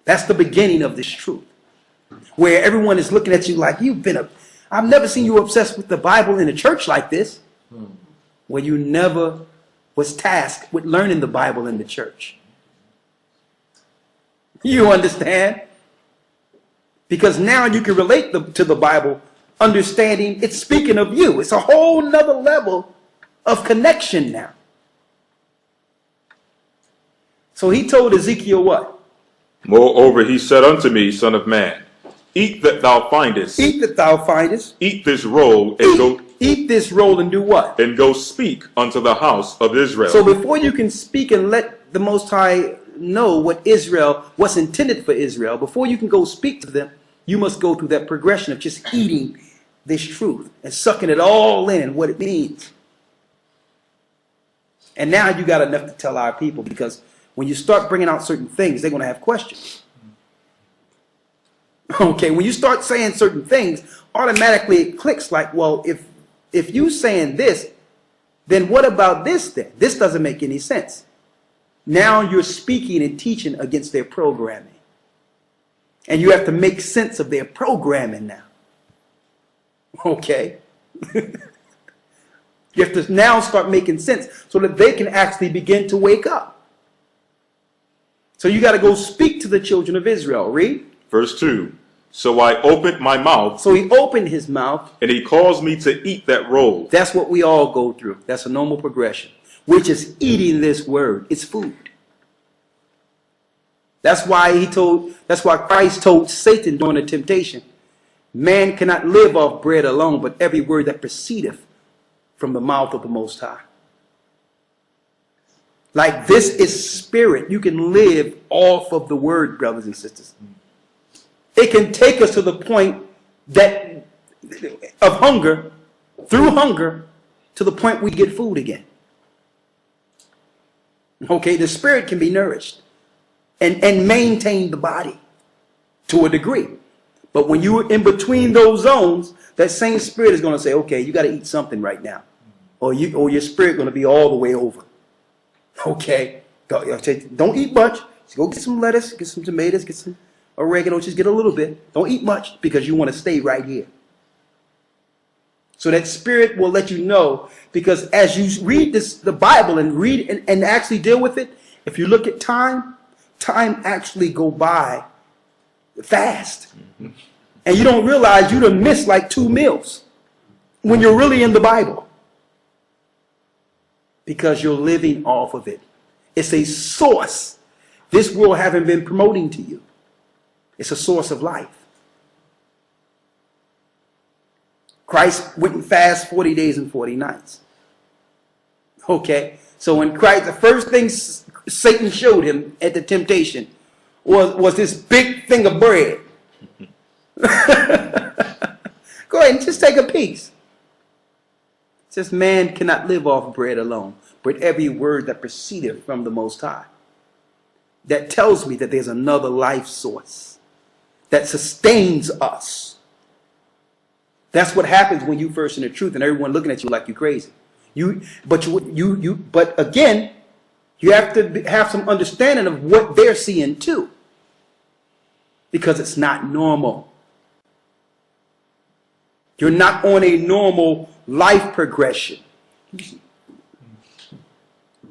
That's the beginning of this truth. Where everyone is looking at you like I've never seen you obsessed with the Bible in a church like this. Where you never was tasked with learning the Bible in the church. You understand? Because now you can relate to the Bible, understanding it's speaking of you. It's a whole nother level of connection now. So he told Ezekiel what? Moreover, he said unto me, Son of man, eat that thou findest. Eat that thou findest. Eat this roll and Eat this roll and do what? And go speak unto the house of Israel. So before you can speak and let the Most High know what's intended for Israel, before you can go speak to them, you must go through that progression of just eating this truth and sucking it all in and what it means. And now you got enough to tell our people, because when you start bringing out certain things, they're going to have questions. Okay, when you start saying certain things, automatically it clicks like, well, if you saying this, then what about this then? This doesn't make any sense. Now you're speaking and teaching against their programming. And you have to make sense of their programming now. Okay? You have to now start making sense so that they can actually begin to wake up. So you got to go speak to the children of Israel. Read. Verse 2. So I opened my mouth. So he opened his mouth. And he caused me to eat that roll. That's what we all go through. That's a normal progression. Which is eating this word. It's food. That's why Christ told Satan during the temptation, man cannot live off bread alone, but every word that proceedeth from the mouth of the Most High. Like, this is spirit. You can live off of the word, brothers and sisters. It can take us to the point of hunger, through hunger, to the point we get food again. Okay, the spirit can be nourished and maintain the body to a degree. But when you're in between those zones, that same spirit is going to say, okay, you got to eat something right now. Or your spirit going to be all the way over. Okay, don't eat much. Just go get some lettuce, get some tomatoes, get some oregano, just get a little bit. Don't eat much because you want to stay right here. So that spirit will let you know, because as you read the Bible and read and actually deal with it, if you look at time actually go by fast. And you don't realize you done missed like 2 meals when you're really in the Bible. Because you're living off of it. It's a source this world haven't been promoting to you. It's a source of life. Christ went and fasted 40 days and 40 nights. Okay, so when Christ, the first thing Satan showed him at the temptation was this big thing of bread. Go ahead and just take a piece. says man cannot live off bread alone, but every word that proceedeth from the Most High. That tells me that there's another life source that sustains us. That's what happens when you first in the truth and everyone looking at you like you're crazy. But again, you have to have some understanding of what they're seeing too, because it's not normal. You're not on a normal life progression.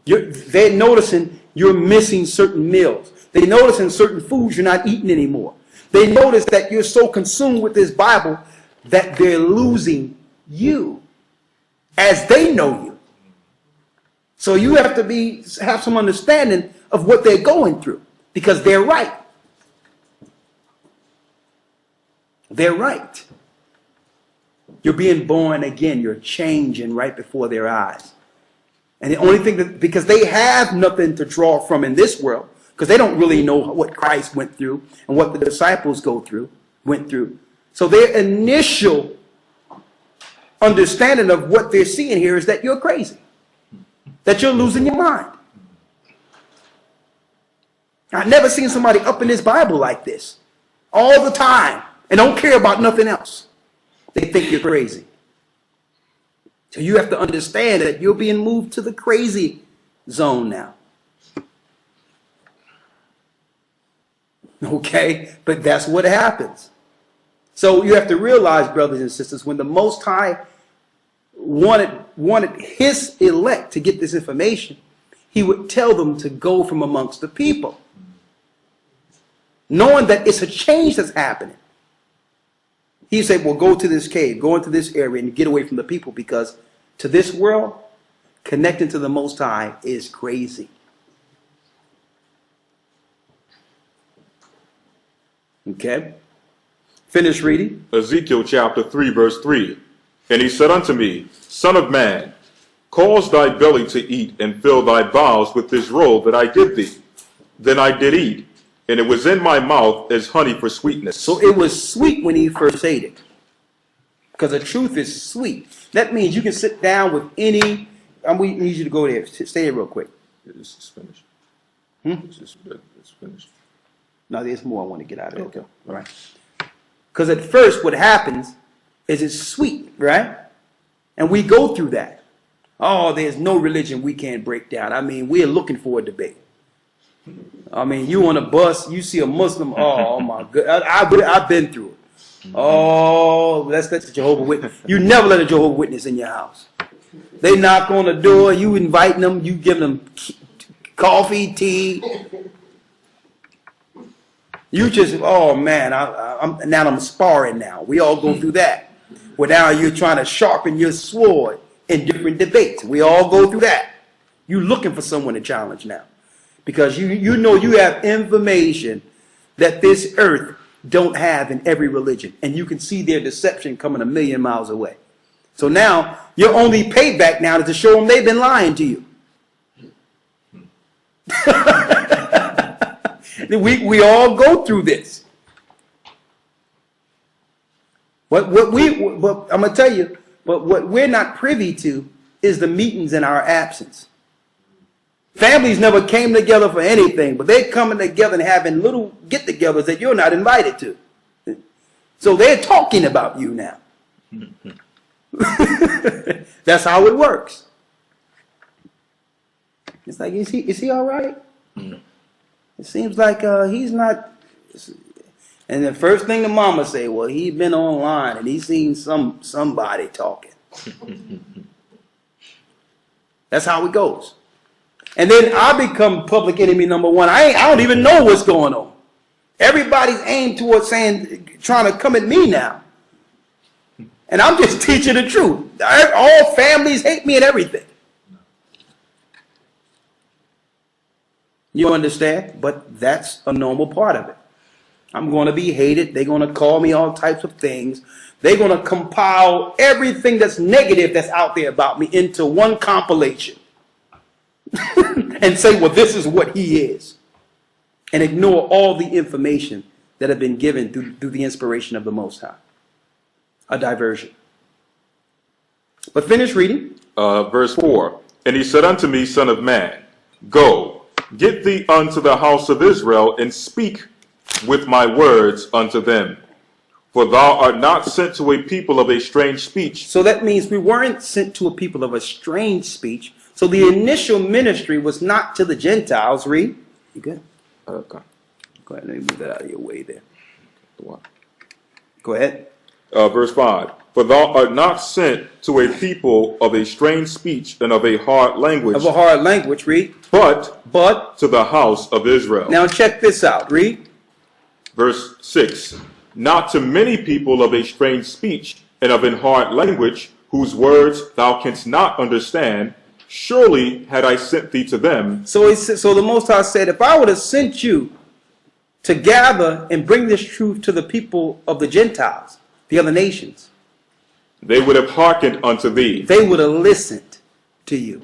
They're noticing you're missing certain meals. They're noticing certain foods you're not eating anymore. They notice that you're so consumed with this Bible that they're losing you as they know you. So you have to have some understanding of what they're going through, because they're right. They're right. You're being born again. You're changing right before their eyes. And the only thing because they have nothing to draw from in this world, because they don't really know what Christ went through and what the disciples went through. So their initial understanding of what they're seeing here is that you're crazy, that you're losing your mind. I've never seen somebody up in this Bible like this all the time and don't care about nothing else. They think you're crazy. So you have to understand that you're being moved to the crazy zone now. Okay? But that's what happens. So you have to realize, brothers and sisters, when the Most High wanted his elect to get this information, he would tell them to go from amongst the people, knowing that it's a change that's happening. He said, well, go to this cave, go into this area and get away from the people, because to this world, connecting to the Most High is crazy. Okay? Finish reading. Ezekiel chapter 3, verse 3. And he said unto me, Son of man, cause thy belly to eat, and fill thy bowels with this roll that I give thee. Then I did eat, and it was in my mouth as honey for sweetness. So it was sweet when he first ate it, because the truth is sweet. That means you can sit down with any. We need you to go there. Stay there real quick. This is finished. It's finished. No, there's more I want to get out of it. Okay. All right. Because at first what happens is it's sweet, right? And we go through that. Oh, there's no religion we can't break down. I mean, we're looking for a debate. I mean, you on a bus, you see a Muslim, oh my God, I've been through it. Oh, that's the Jehovah's Witness. You never let a Jehovah's Witness in your house. They knock on the door, you inviting them, you give them coffee, tea. You just, oh man, I'm sparring now. We all go through that. Well, now you're trying to sharpen your sword in different debates. We all go through that. You're looking for someone to challenge now, because you know you have information that this earth don't have in every religion, and you can see their deception coming a million miles away. So now your only payback now is to show them they've been lying to you. We all go through this. But I'm gonna tell you, but what we're not privy to is the meetings in our absence. Families never came together for anything, but they're coming together and having little get-togethers that you're not invited to. So they're talking about you now. That's how it works. It's like, is he all right? It seems like he's not. And the first thing the mama say, well, he's been online and he's seen somebody talking. That's how it goes. And then I become public enemy number one. I don't even know what's going on. Everybody's aimed towards trying to come at me now. And I'm just teaching the truth. All families hate me and everything. You understand? But that's a normal part of it. I'm going to be hated. They're going to call me all types of things. They're going to compile everything that's negative that's out there about me into one compilation. And say, well, this is what he is. And ignore all the information that have been given through the inspiration of the Most High. A diversion. But finish reading. verse 4. And he said unto me, Son of man, go, get thee unto the house of Israel, and speak with my words unto them. For thou art not sent to a people of a strange speech. So that means we weren't sent to a people of a strange speech. So the initial ministry was not to the Gentiles. Read. You good? Okay. Go ahead. Let me move that out of your way there. What? Go ahead. Verse 5. For thou art not sent to a people of a strange speech and of a hard language. Of a hard language. Read. But to the house of Israel. Now check this out. Read. Verse 6. Not to many people of a strange speech and of an hard language, whose words thou canst not understand, surely had I sent thee to them. So the Most High said, if I would have sent you to gather and bring this truth to the people of the Gentiles, the other nations, they would have hearkened unto thee. They would have listened to you.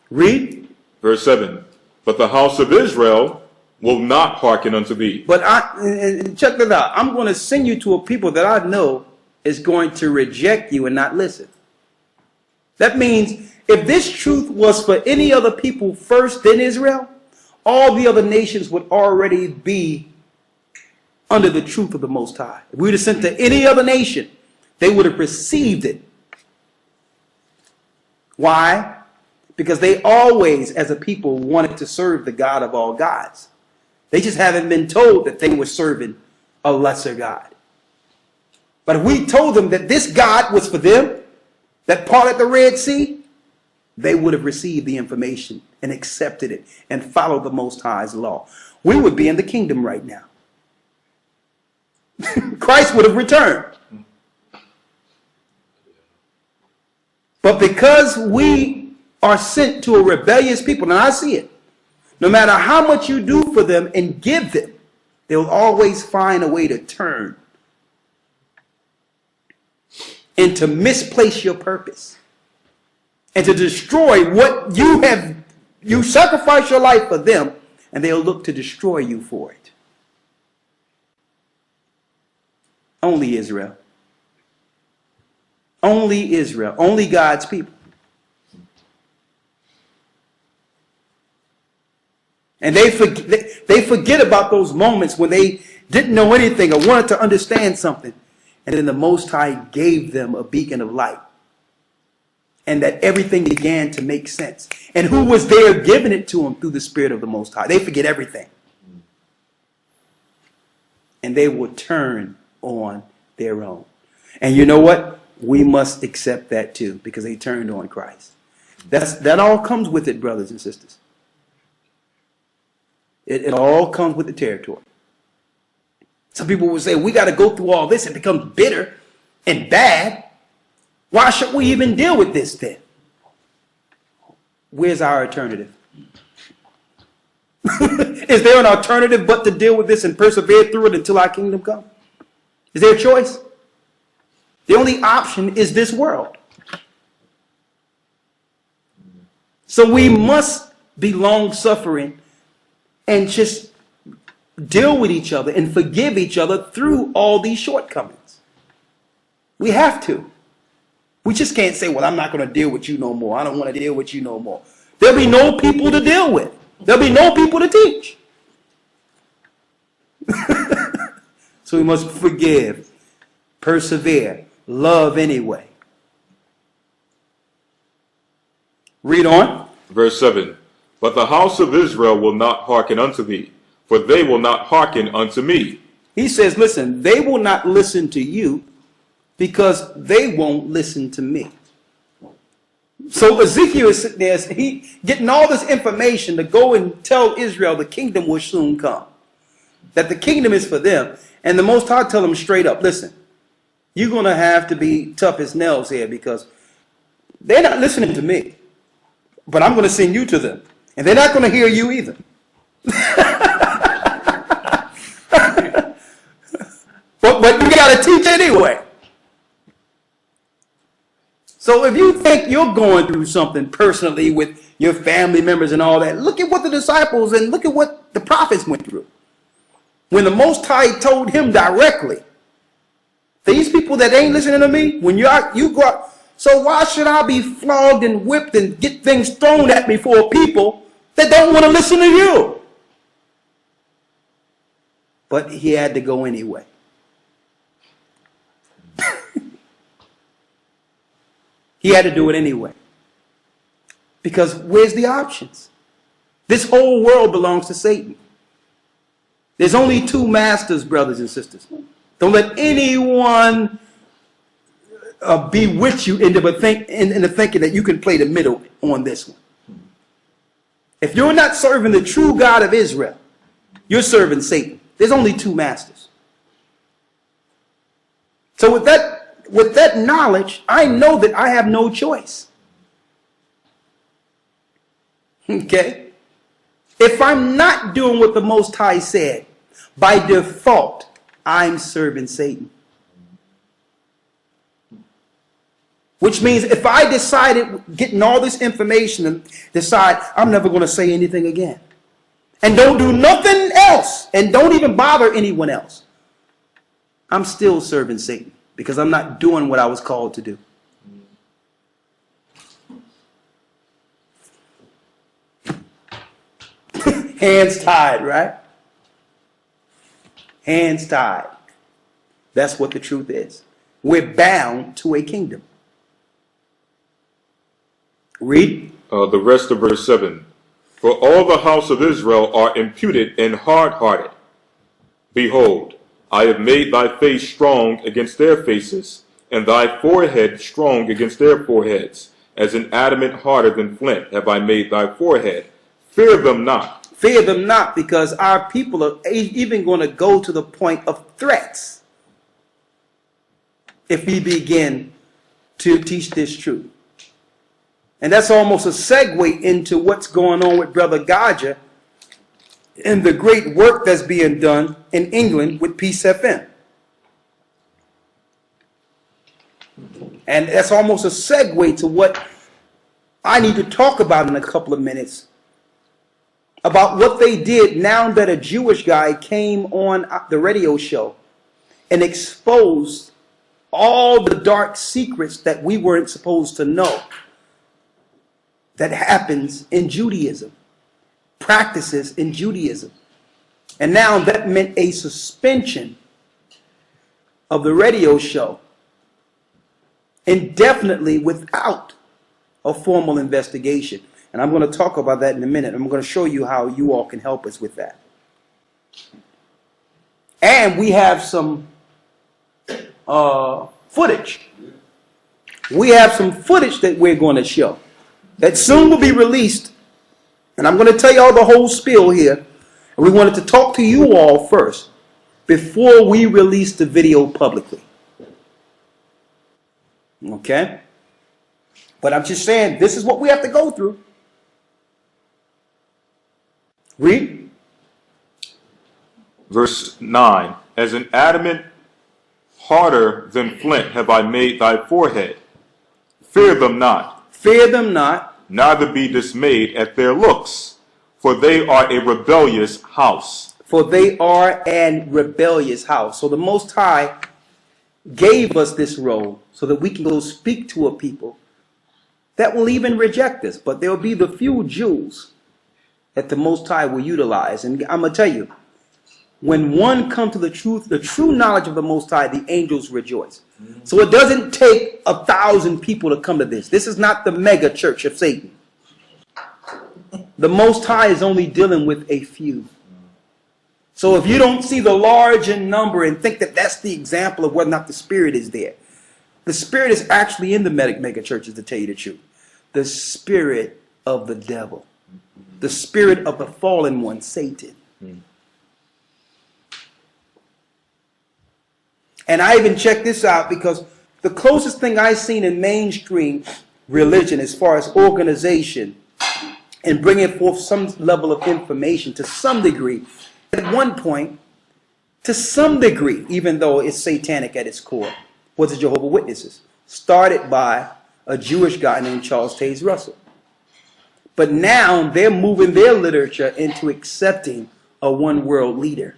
Read. Verse 7. But the house of Israel will not hearken unto thee. But check this out. I'm going to send you to a people that I know is going to reject you and not listen. That means if this truth was for any other people first than Israel, all the other nations would already be under the truth of the Most High. If we would have sent to any other nation, they would have received it. Why? Because they always, as a people, wanted to serve the God of all gods. They just haven't been told that they were serving a lesser God. But if we told them that this God was for them, that parted the Red Sea, they would have received the information and accepted it and followed the Most High's law. We would be in the kingdom right now. Christ would have returned. But because we are sent to a rebellious people, and I see it, no matter how much you do for them and give them, they'll always find a way to turn and to misplace your purpose and to destroy what you have. You sacrifice your life for them, and they'll look to destroy you for it. Only Israel. Only Israel. Only God's people. And they forget about those moments when they didn't know anything or wanted to understand something. And then the Most High gave them a beacon of light. And that everything began to make sense. And who was there giving it to them through the Spirit of the Most High? They forget everything. And they will turn on their own. And you know what? We must accept that too, because they turned on Christ. That all comes with it, brothers and sisters. It all comes with the territory. Some people will say, we got to go through all this. It becomes bitter and bad. Why should we even deal with this then? Where's our alternative? Is there an alternative but to deal with this and persevere through it until our kingdom comes? Is there a choice? The only option is this world. So we must be long-suffering and just deal with each other and forgive each other through all these shortcomings. We have to. We just can't say, well, I'm not going to deal with you no more. I don't want to deal with you no more. There'll be no people to deal with. There'll be no people to teach. So we must forgive, persevere, love anyway. Read on. Verse 7. But the house of Israel will not hearken unto thee, for they will not hearken unto me. He says, listen, they will not listen to you because they won't listen to me. So Ezekiel is sitting there, he getting all this information to go and tell Israel the kingdom will soon come. That the kingdom is for them. And the Most High tell them straight up, listen, you're going to have to be tough as nails here because they're not listening to me. But I'm going to send you to them. And they're not going to hear you either. but you got to teach anyway. So if you think you're going through something personally with your family members and all that, look at what the disciples and look at what the prophets went through. When the Most High told him directly, these people that ain't listening to me, when you go out, So why should I be flogged and whipped and get things thrown at me for people that don't want to listen to you? But he had to go anyway. He had to do it anyway. Because where's the options? This whole world belongs to Satan. There's only two masters, brothers and sisters. Don't let anyone bewitch you into the thinking that you can play the middle on this one. If you're not serving the true God of Israel, you're serving Satan. There's only two masters. So with that knowledge, I know that I have no choice. Okay? If I'm not doing what the Most High said, by default, I'm serving Satan. Which means if I decided, getting all this information, and decide I'm never going to say anything again, and don't do nothing else, and don't even bother anyone else, I'm still serving Satan because I'm not doing what I was called to do. Hands tied, right? Hands tied. That's what the truth is. We're bound to a kingdom. Read. The rest of verse 7. For all the house of Israel are imputed and hard-hearted. Behold, I have made thy face strong against their faces, and thy forehead strong against their foreheads. As an adamant harder than flint have I made thy forehead. Fear them not. Fear them not, because our people are even going to go to the point of threats if we begin to teach this truth. And that's almost a segue into what's going on with Brother Gocc and the great work that's being done in England with Peace FM. And that's almost a segue to what I need to talk about in a couple of minutes, about what they did now that a Jewish guy came on the radio show and exposed all the dark secrets that we weren't supposed to know that happens in Judaism, practices in Judaism. And now that meant a suspension of the radio show indefinitely without a formal investigation. And I'm going to talk about that in a minute. I'm going to show you how you all can help us with that. And we have some footage. We have some footage that we're going to show that soon will be released. And I'm going to tell you all the whole spiel here. And we wanted to talk to you all first before we release the video publicly. Okay? But I'm just saying, this is what we have to go through. Read. Verse 9. As an adamant harder than flint have I made thy forehead. Fear them not. Fear them not. Neither be dismayed at their looks, for they are a rebellious house. For they are a rebellious house. So the Most High gave us this role so that we can go speak to a people that will even reject us. But there will be the few Jews that the Most High will utilize. And I'm going to tell you, when one comes to the truth, the true knowledge of the Most High, the angels rejoice. So it doesn't take 1,000 people to come to this. This is not the mega church of Satan. The Most High is only dealing with a few. So if you don't see the large in number and think that that's the example of whether or not the Spirit is there, the Spirit is actually in the mega churches, to tell you the truth. The spirit of the devil. The spirit of the fallen one, Satan. And I even checked this out because the closest thing I've seen in mainstream religion as far as organization and bringing forth some level of information to some degree, at one point, to some degree, even though it's satanic at its core, was the Jehovah's Witnesses, started by a Jewish guy named Charles Taze Russell. But now they're moving their literature into accepting a one world leader.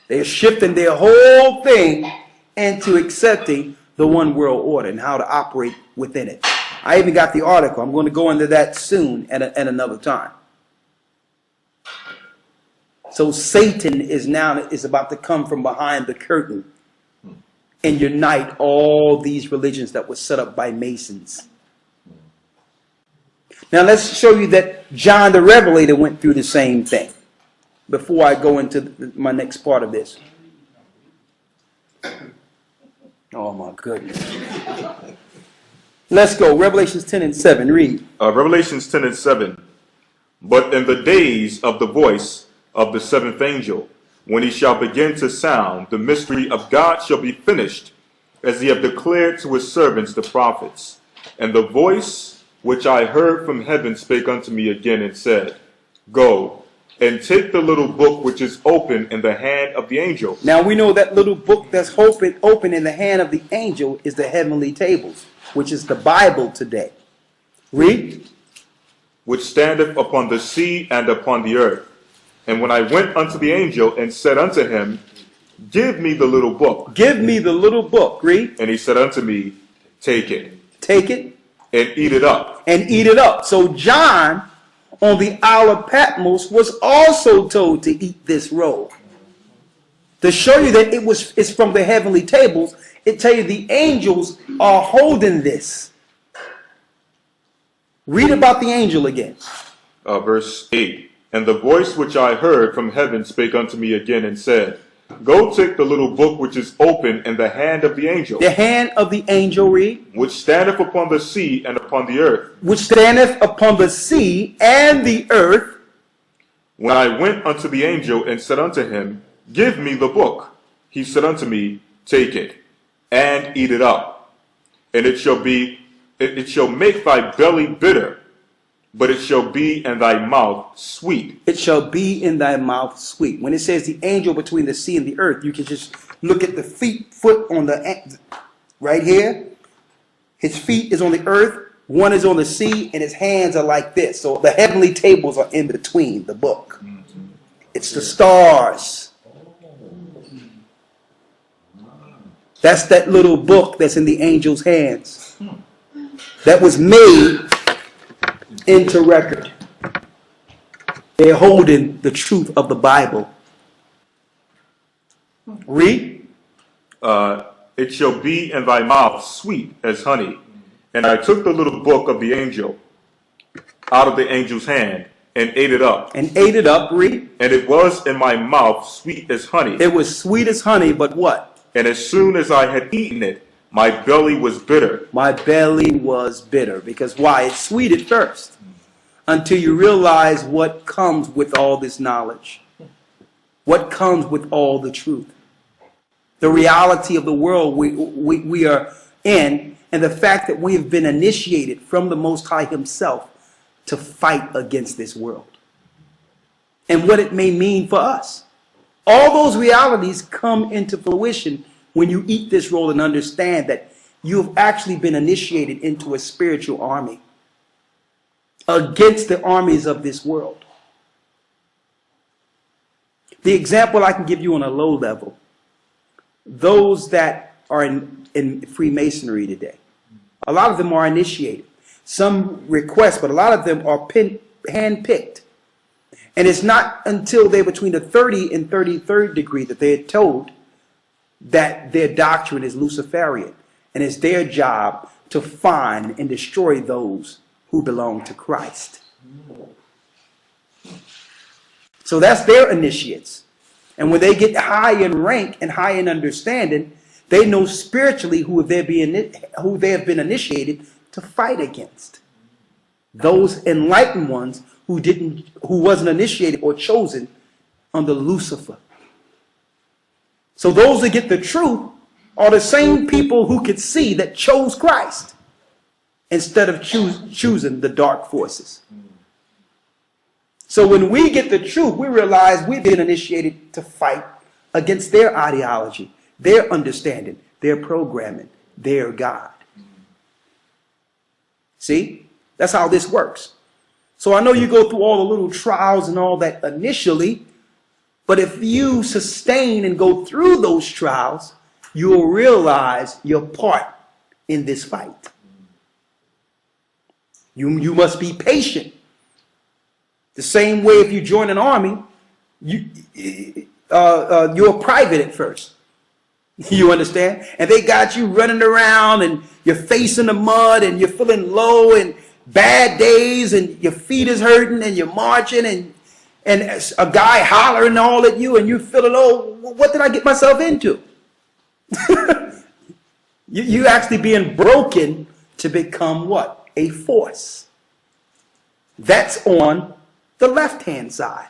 They're shifting their whole thing into accepting the the one world order and how to operate within it. I even got the article. I'm going to go into that soon at another time. So Satan is about to come from behind the curtain and unite all these religions that were set up by Masons. Now let's show you that John the Revelator went through the same thing before I go into my next part of this. Oh my goodness. Let's go. Revelations 10 and 7. Read. Revelations 10 and 7. But in the days of the voice of the seventh angel, when he shall begin to sound, the mystery of God shall be finished, as he have declared to his servants the prophets. And the voice which I heard from heaven spake unto me again and said, Go, and take the little book which is open in the hand of the angel. Now we know that little book that's open in the hand of the angel is the heavenly tables, which is the Bible today. Read. Which standeth upon the sea and upon the earth. And when I went unto the angel and said unto him, Give me the little book. Give me the little book. Read. And he said unto me, Take it. Take it. And eat it up. And eat it up. So John on the Isle of Patmos was also told to eat this roll. To show you that it's from the heavenly tables, it tells you the angels are holding this. Read about the angel again. Verse 8. And the voice which I heard from heaven spake unto me again and said, Go take the little book which is open in the hand of the angel. The hand of the angel, read. Which standeth upon the sea and upon the earth. Which standeth upon the sea and the earth. When I went unto the angel and said unto him, Give me the book. He said unto me, Take it, and eat it up. And it shall make thy belly bitter, but it shall be in thy mouth sweet. It shall be in thy mouth sweet. When it says the angel between the sea and the earth, you can just look at the foot on the, right here. His feet is on the earth, one is on the sea, and his hands are like this. So the heavenly tables are in between the book. It's the stars. That's that little book that's in the angel's hands. That was made into record. They're holding the truth of the Bible. Read. It shall be in thy mouth sweet as honey. And I took the little book of the angel out of the angel's hand and ate it up. And ate it up, read. And it was in my mouth sweet as honey. It was sweet as honey, but what? And as soon as I had eaten it, my belly was bitter. My belly was bitter. Because why? It's sweet at first. Until you realize what comes with all this knowledge. What comes with all the truth. The reality of the world we are in. And the fact that we have been initiated from the Most High himself to fight against this world. And what it may mean for us. All those realities come into fruition when you eat this roll and understand that you've actually been initiated into a spiritual army against the armies of this world. The example I can give you on a low level, those that are in Freemasonry today, a lot of them are initiated. Some request, but a lot of them are hand-picked. And it's not until they're between the 30 and 33rd degree that they're told that their doctrine is Luciferian. And it's their job to find and destroy those who belong to Christ. So that's their initiates. And when they get high in rank and high in understanding, they know spiritually who they have been initiated to fight against. Those enlightened ones who wasn't initiated or chosen under Lucifer. So those that get the truth are the same people who could see that chose Christ instead of choosing the dark forces. So when we get the truth, we realize we've been initiated to fight against their ideology, their understanding, their programming, their God. See? That's how this works. So I know you go through all the little trials and all that initially, but if you sustain and go through those trials, you will realize your part in this fight. You must be patient. The same way if you join an army, you're a private at first. You understand? And they got you running around and your face in the mud and you're feeling low and bad days and your feet is hurting and you're marching and a guy hollering all at you and you feeling, oh, what did I get myself into? you actually being broken to become what? A force. That's on the left-hand side.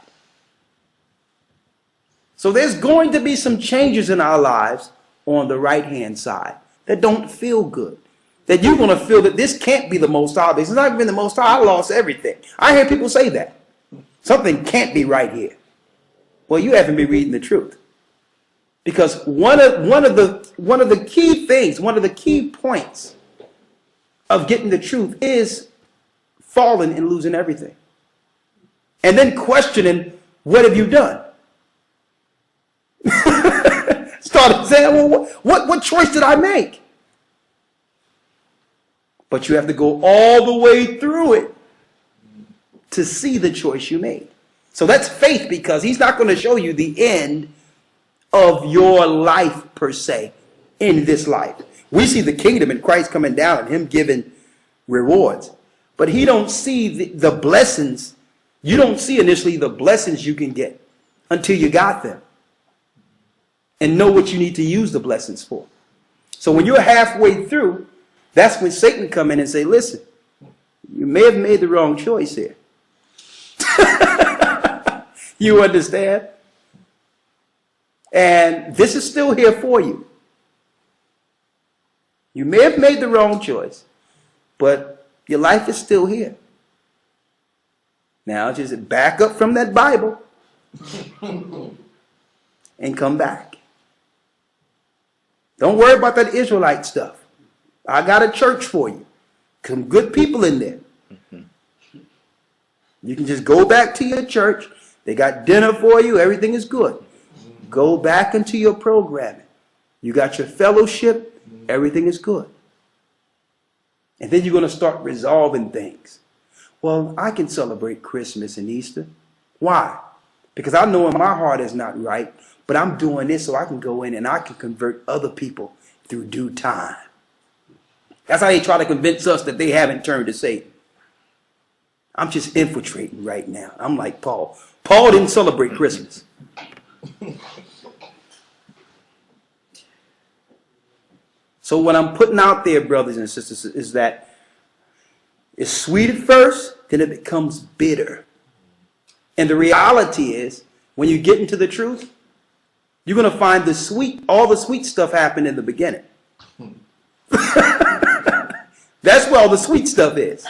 So there's going to be some changes in our lives on the right-hand side that don't feel good. That you're going to feel that this can't be the Most High. This has not been the Most High. I lost everything. I hear people say that. Something can't be right here. Well, you haven't been reading the truth. Because one of the key things, one of the key points of getting the truth is falling and losing everything. And then questioning, what have you done? Started saying, well, what choice did I make? But you have to go all the way through it to see the choice you made. So that's faith, because he's not going to show you the end of your life per se in this life. We see the kingdom and Christ coming down and him giving rewards. But he don't see the blessings. You don't see initially the blessings you can get until you got them and know what you need to use the blessings for. So when you're halfway through, that's when Satan come in and say, listen, you may have made the wrong choice here. You understand? And this is still here for you. You may have made the wrong choice, but your life is still here. Now just back up from that Bible and come back. Don't worry about that Israelite stuff. I got a church for you. Some good people in there. You can just go back to your church. They got dinner for you. Everything is good. Go back into your programming. You got your fellowship. Everything is good. And then you're going to start resolving things. Well, I can celebrate Christmas and Easter. Why? Because I know in my heart is not right, but I'm doing this so I can go in and I can convert other people through due time. That's how they try to convince us that they haven't turned to Satan. I'm just infiltrating right now. I'm like Paul. Paul didn't celebrate Christmas. So what I'm putting out there, brothers and sisters, is that it's sweet at first, then it becomes bitter. And the reality is, when you get into the truth, you're going to find all the sweet stuff happen in the beginning. That's where all the sweet stuff is.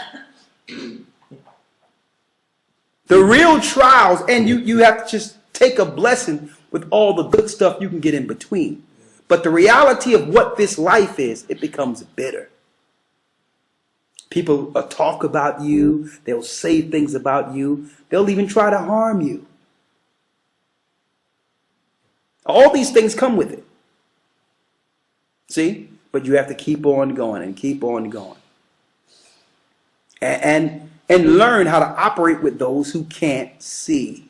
The real trials, and you have to just take a blessing with all the good stuff you can get in between. But the reality of what this life is, it becomes bitter. People talk about you. They'll say things about you. They'll even try to harm you. All these things come with it. See? But you have to keep on going and keep on going. And learn how to operate with those who can't see.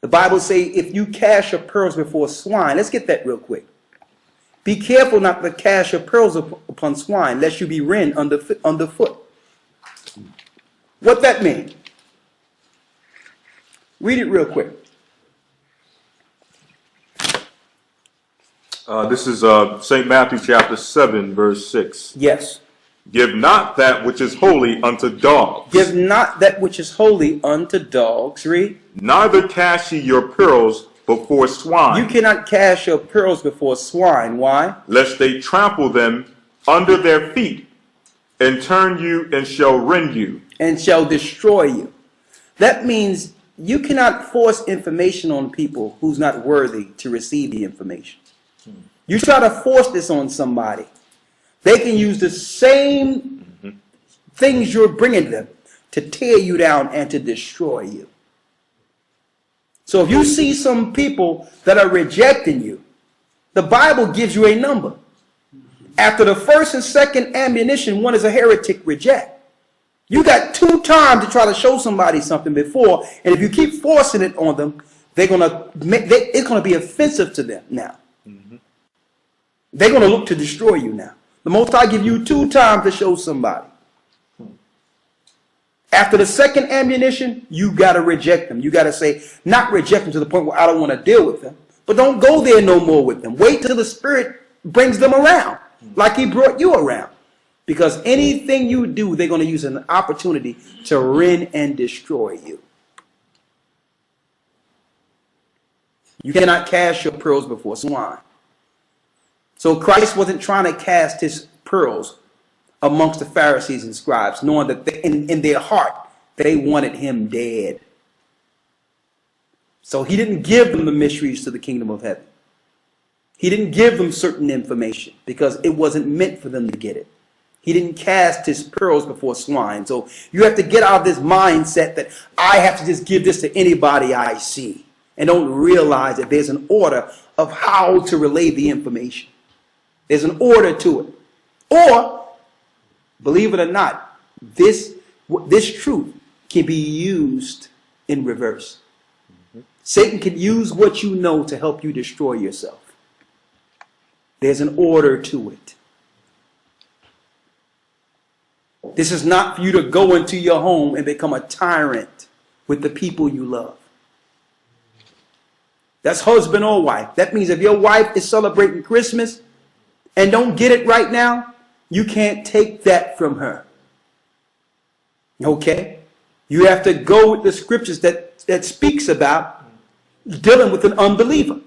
The Bible says if you cast your pearls before swine, let's get that real quick. Be careful not to cast your pearls upon swine, lest you be rent underfoot. What that mean? Read it real quick. This is St. Matthew chapter 7, verse 6. Yes. Give not that which is holy unto dogs. Give not that which is holy unto dogs. Read. Neither cast ye your pearls before swine. You cannot cast your pearls before swine. Why? Lest they trample them under their feet, and turn you and shall rend you. And shall destroy you. That means you cannot force information on people who's not worthy to receive the information. You try to force this on somebody, they can use the same things you're bringing them to tear you down and to destroy you. So if you see some people that are rejecting you, The Bible gives you a number. After the first and second ammunition, one is a heretic reject. You got 2 times to try to show somebody something before, and if you keep forcing it on them, it's gonna be offensive to them now. They're gonna look to destroy you now. The Most High give you 2 times to show somebody. After the second ammunition, you gotta reject them. You gotta say, not reject them to the point where I don't want to deal with them, but don't go there no more with them. Wait till the Spirit brings them around, like He brought you around. Because anything you do, they're going to use an opportunity to rend and destroy you. You cannot cast your pearls before swine. So Christ wasn't trying to cast his pearls amongst the Pharisees and scribes, knowing that in their heart, they wanted him dead. So he didn't give them the mysteries to the kingdom of heaven. He didn't give them certain information because it wasn't meant for them to get it. He didn't cast his pearls before swine. So you have to get out of this mindset that I have to just give this to anybody I see, and don't realize that there's an order of how to relay the information. There's an order to it. Or, believe it or not, this truth can be used in reverse. Satan can use what you know to help you destroy yourself. There's an order to it. This is not for you to go into your home and become a tyrant with the people you love. That's husband or wife. That means if your wife is celebrating Christmas and don't get it right now, you can't take that from her. Okay? You have to go with the scriptures that speaks about dealing with an unbeliever.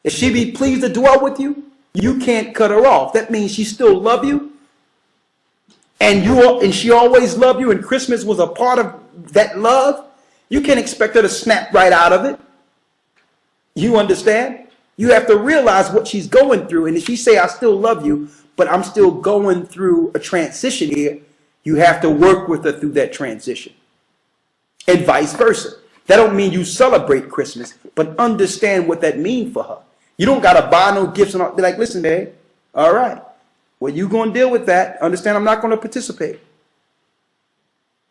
If she be pleased to dwell with you, you can't cut her off. That means she still love you. And she always loved you, and Christmas was a part of that love. You can't expect her to snap right out of it. You understand? You have to realize what she's going through. And if she say, I still love you, but I'm still going through a transition here, you have to work with her through that transition. And vice versa. That don't mean you celebrate Christmas, but understand what that means for her. You don't got to buy no gifts and be like, listen, babe, all right. Well, you going to deal with that. Understand I'm not going to participate.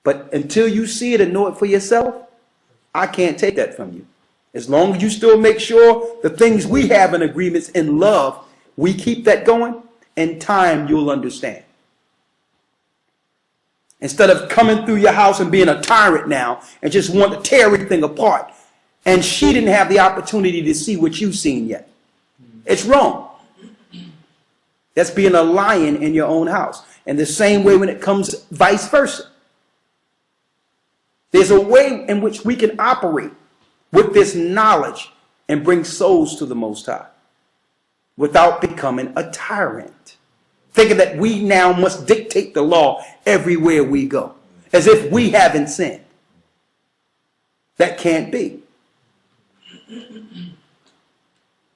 But until you see it and know it for yourself, I can't take that from you. As long as you still make sure the things we have in agreements in love, we keep that going, in time you'll understand. Instead of coming through your house and being a tyrant now and just want to tear everything apart. And she didn't have the opportunity to see what you've seen yet. It's wrong. That's being a lion in your own house. And the same way when it comes vice versa. There's a way in which we can operate with this knowledge and bring souls to the Most High without becoming a tyrant. Thinking that we now must dictate the law everywhere we go, as if we haven't sinned. That can't be.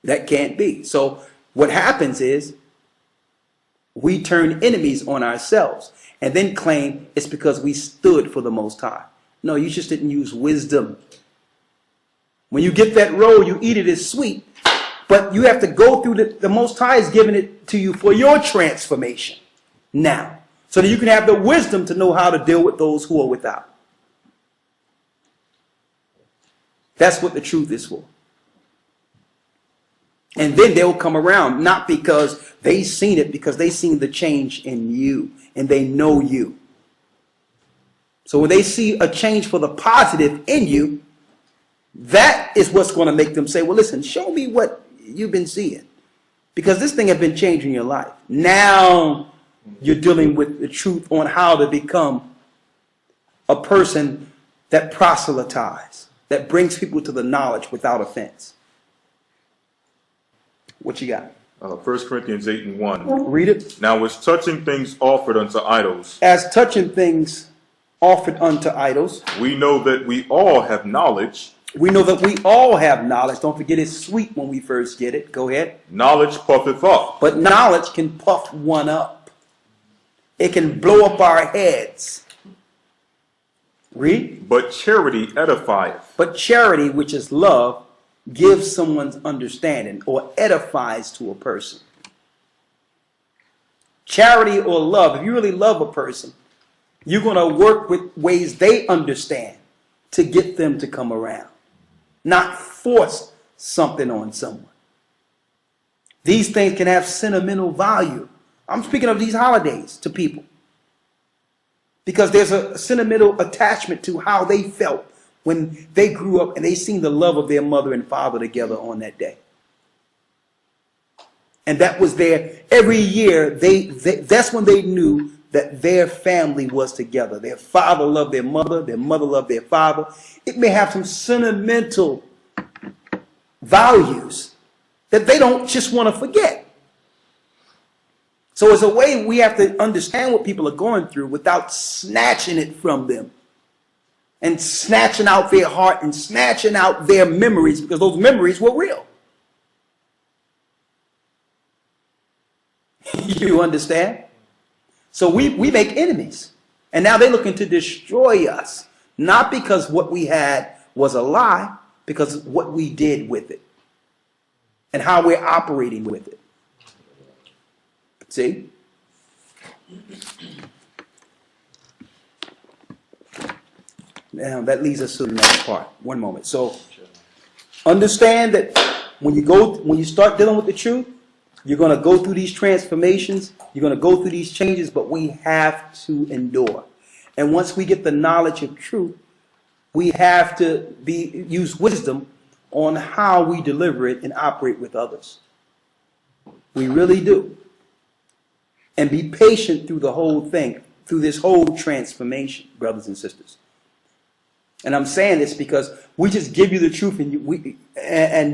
That can't be. So what happens is we turn enemies on ourselves and then claim it's because we stood for the Most High. No, you just didn't use wisdom. When you get that roll, you eat it as sweet. But you have to go through the Most High is giving it to you for your transformation now. So that you can have the wisdom to know how to deal with those who are without. That's what the truth is for. And then they'll come around, not because they seen it, because they seen the change in you and they know you. So when they see a change for the positive in you, that is what's going to make them say, well, listen, show me what you've been seeing. Because this thing has been changing your life. Now you're dealing with the truth on how to become a person that proselytizes, that brings people to the knowledge without offense. What you got? 1 Corinthians 8:1. Read it. Now as touching things offered unto idols, As touching things offered unto idols, we know that we all have knowledge. we know that we all have knowledge. Don't forget it's sweet when we first get it. Go ahead. Knowledge puffeth up, But knowledge can puff one up. It can blow up our heads. Read. but charity edifieth. But charity, which is love, gives someone's understanding or edifies to a person. Charity or love, if you really love a person, you're going to work with ways they understand to get them to come around, not force something on someone. These things can have sentimental value. I'm speaking of these holidays to people because there's a sentimental attachment to how they felt when they grew up and they seen the love of their mother and father together on that day. And that was their, every year, that's when they knew that their family was together. Their father loved their mother loved their father. It may have some sentimental values that they don't just want to forget. So it's a way we have to understand what people are going through without snatching it from them and snatching out their heart and snatching out their memories, because those memories were real. You understand? So we make enemies, and now they're looking to destroy us, not because what we had was a lie, because what we did with it and how we're operating with it. See? Now that leads us to the next part. One moment. So understand that when you start dealing with the truth, you're going to go through these transformations. You're going to go through these changes, but we have to endure. And once we get the knowledge of truth, we have to use wisdom on how we deliver it and operate with others. We really do. And be patient through the whole thing, through this whole transformation, brothers and sisters. And I'm saying this because we just give you the truth and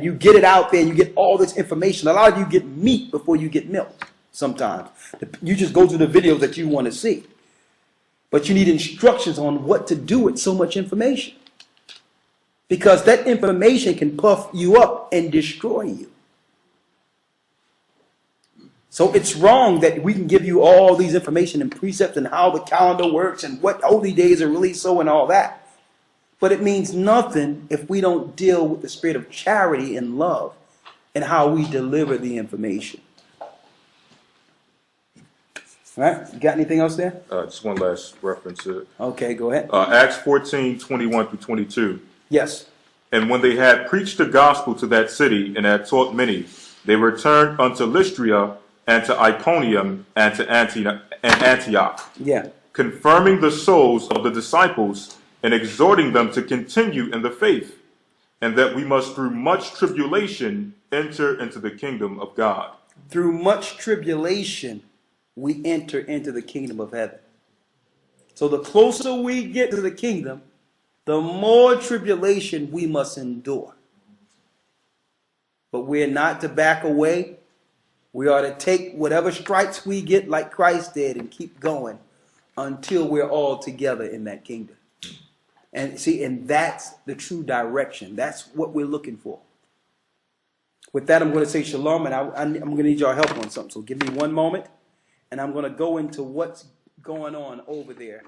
you get it out there and you get all this information. A lot of you get meat before you get milk sometimes. You just go to the videos that you want to see. But you need instructions on what to do with so much information. Because that information can puff you up and destroy you. So it's wrong that we can give you all these information and precepts and how the calendar works and what holy days are really so and all that. But it means nothing if we don't deal with the spirit of charity and love and how we deliver the information. All right? You got anything else there? Just one last reference. Okay, go ahead. Acts 14:21-22. Yes. And when they had preached the gospel to that city and had taught many, they returned unto Lystra and to Iconium and to Antioch, confirming the souls of the disciples and exhorting them to continue in the faith, and that we must through much tribulation enter into the kingdom of God. Through much tribulation, we enter into the kingdom of heaven. So the closer we get to the kingdom, the more tribulation we must endure. But we're not to back away. We are to take whatever stripes we get like Christ did and keep going until we're all together in that kingdom. And see, and that's the true direction. That's what we're looking for. With that, I'm going to say shalom, and I'm going to need your help on something. So give me one moment, and I'm going to go into what's going on over there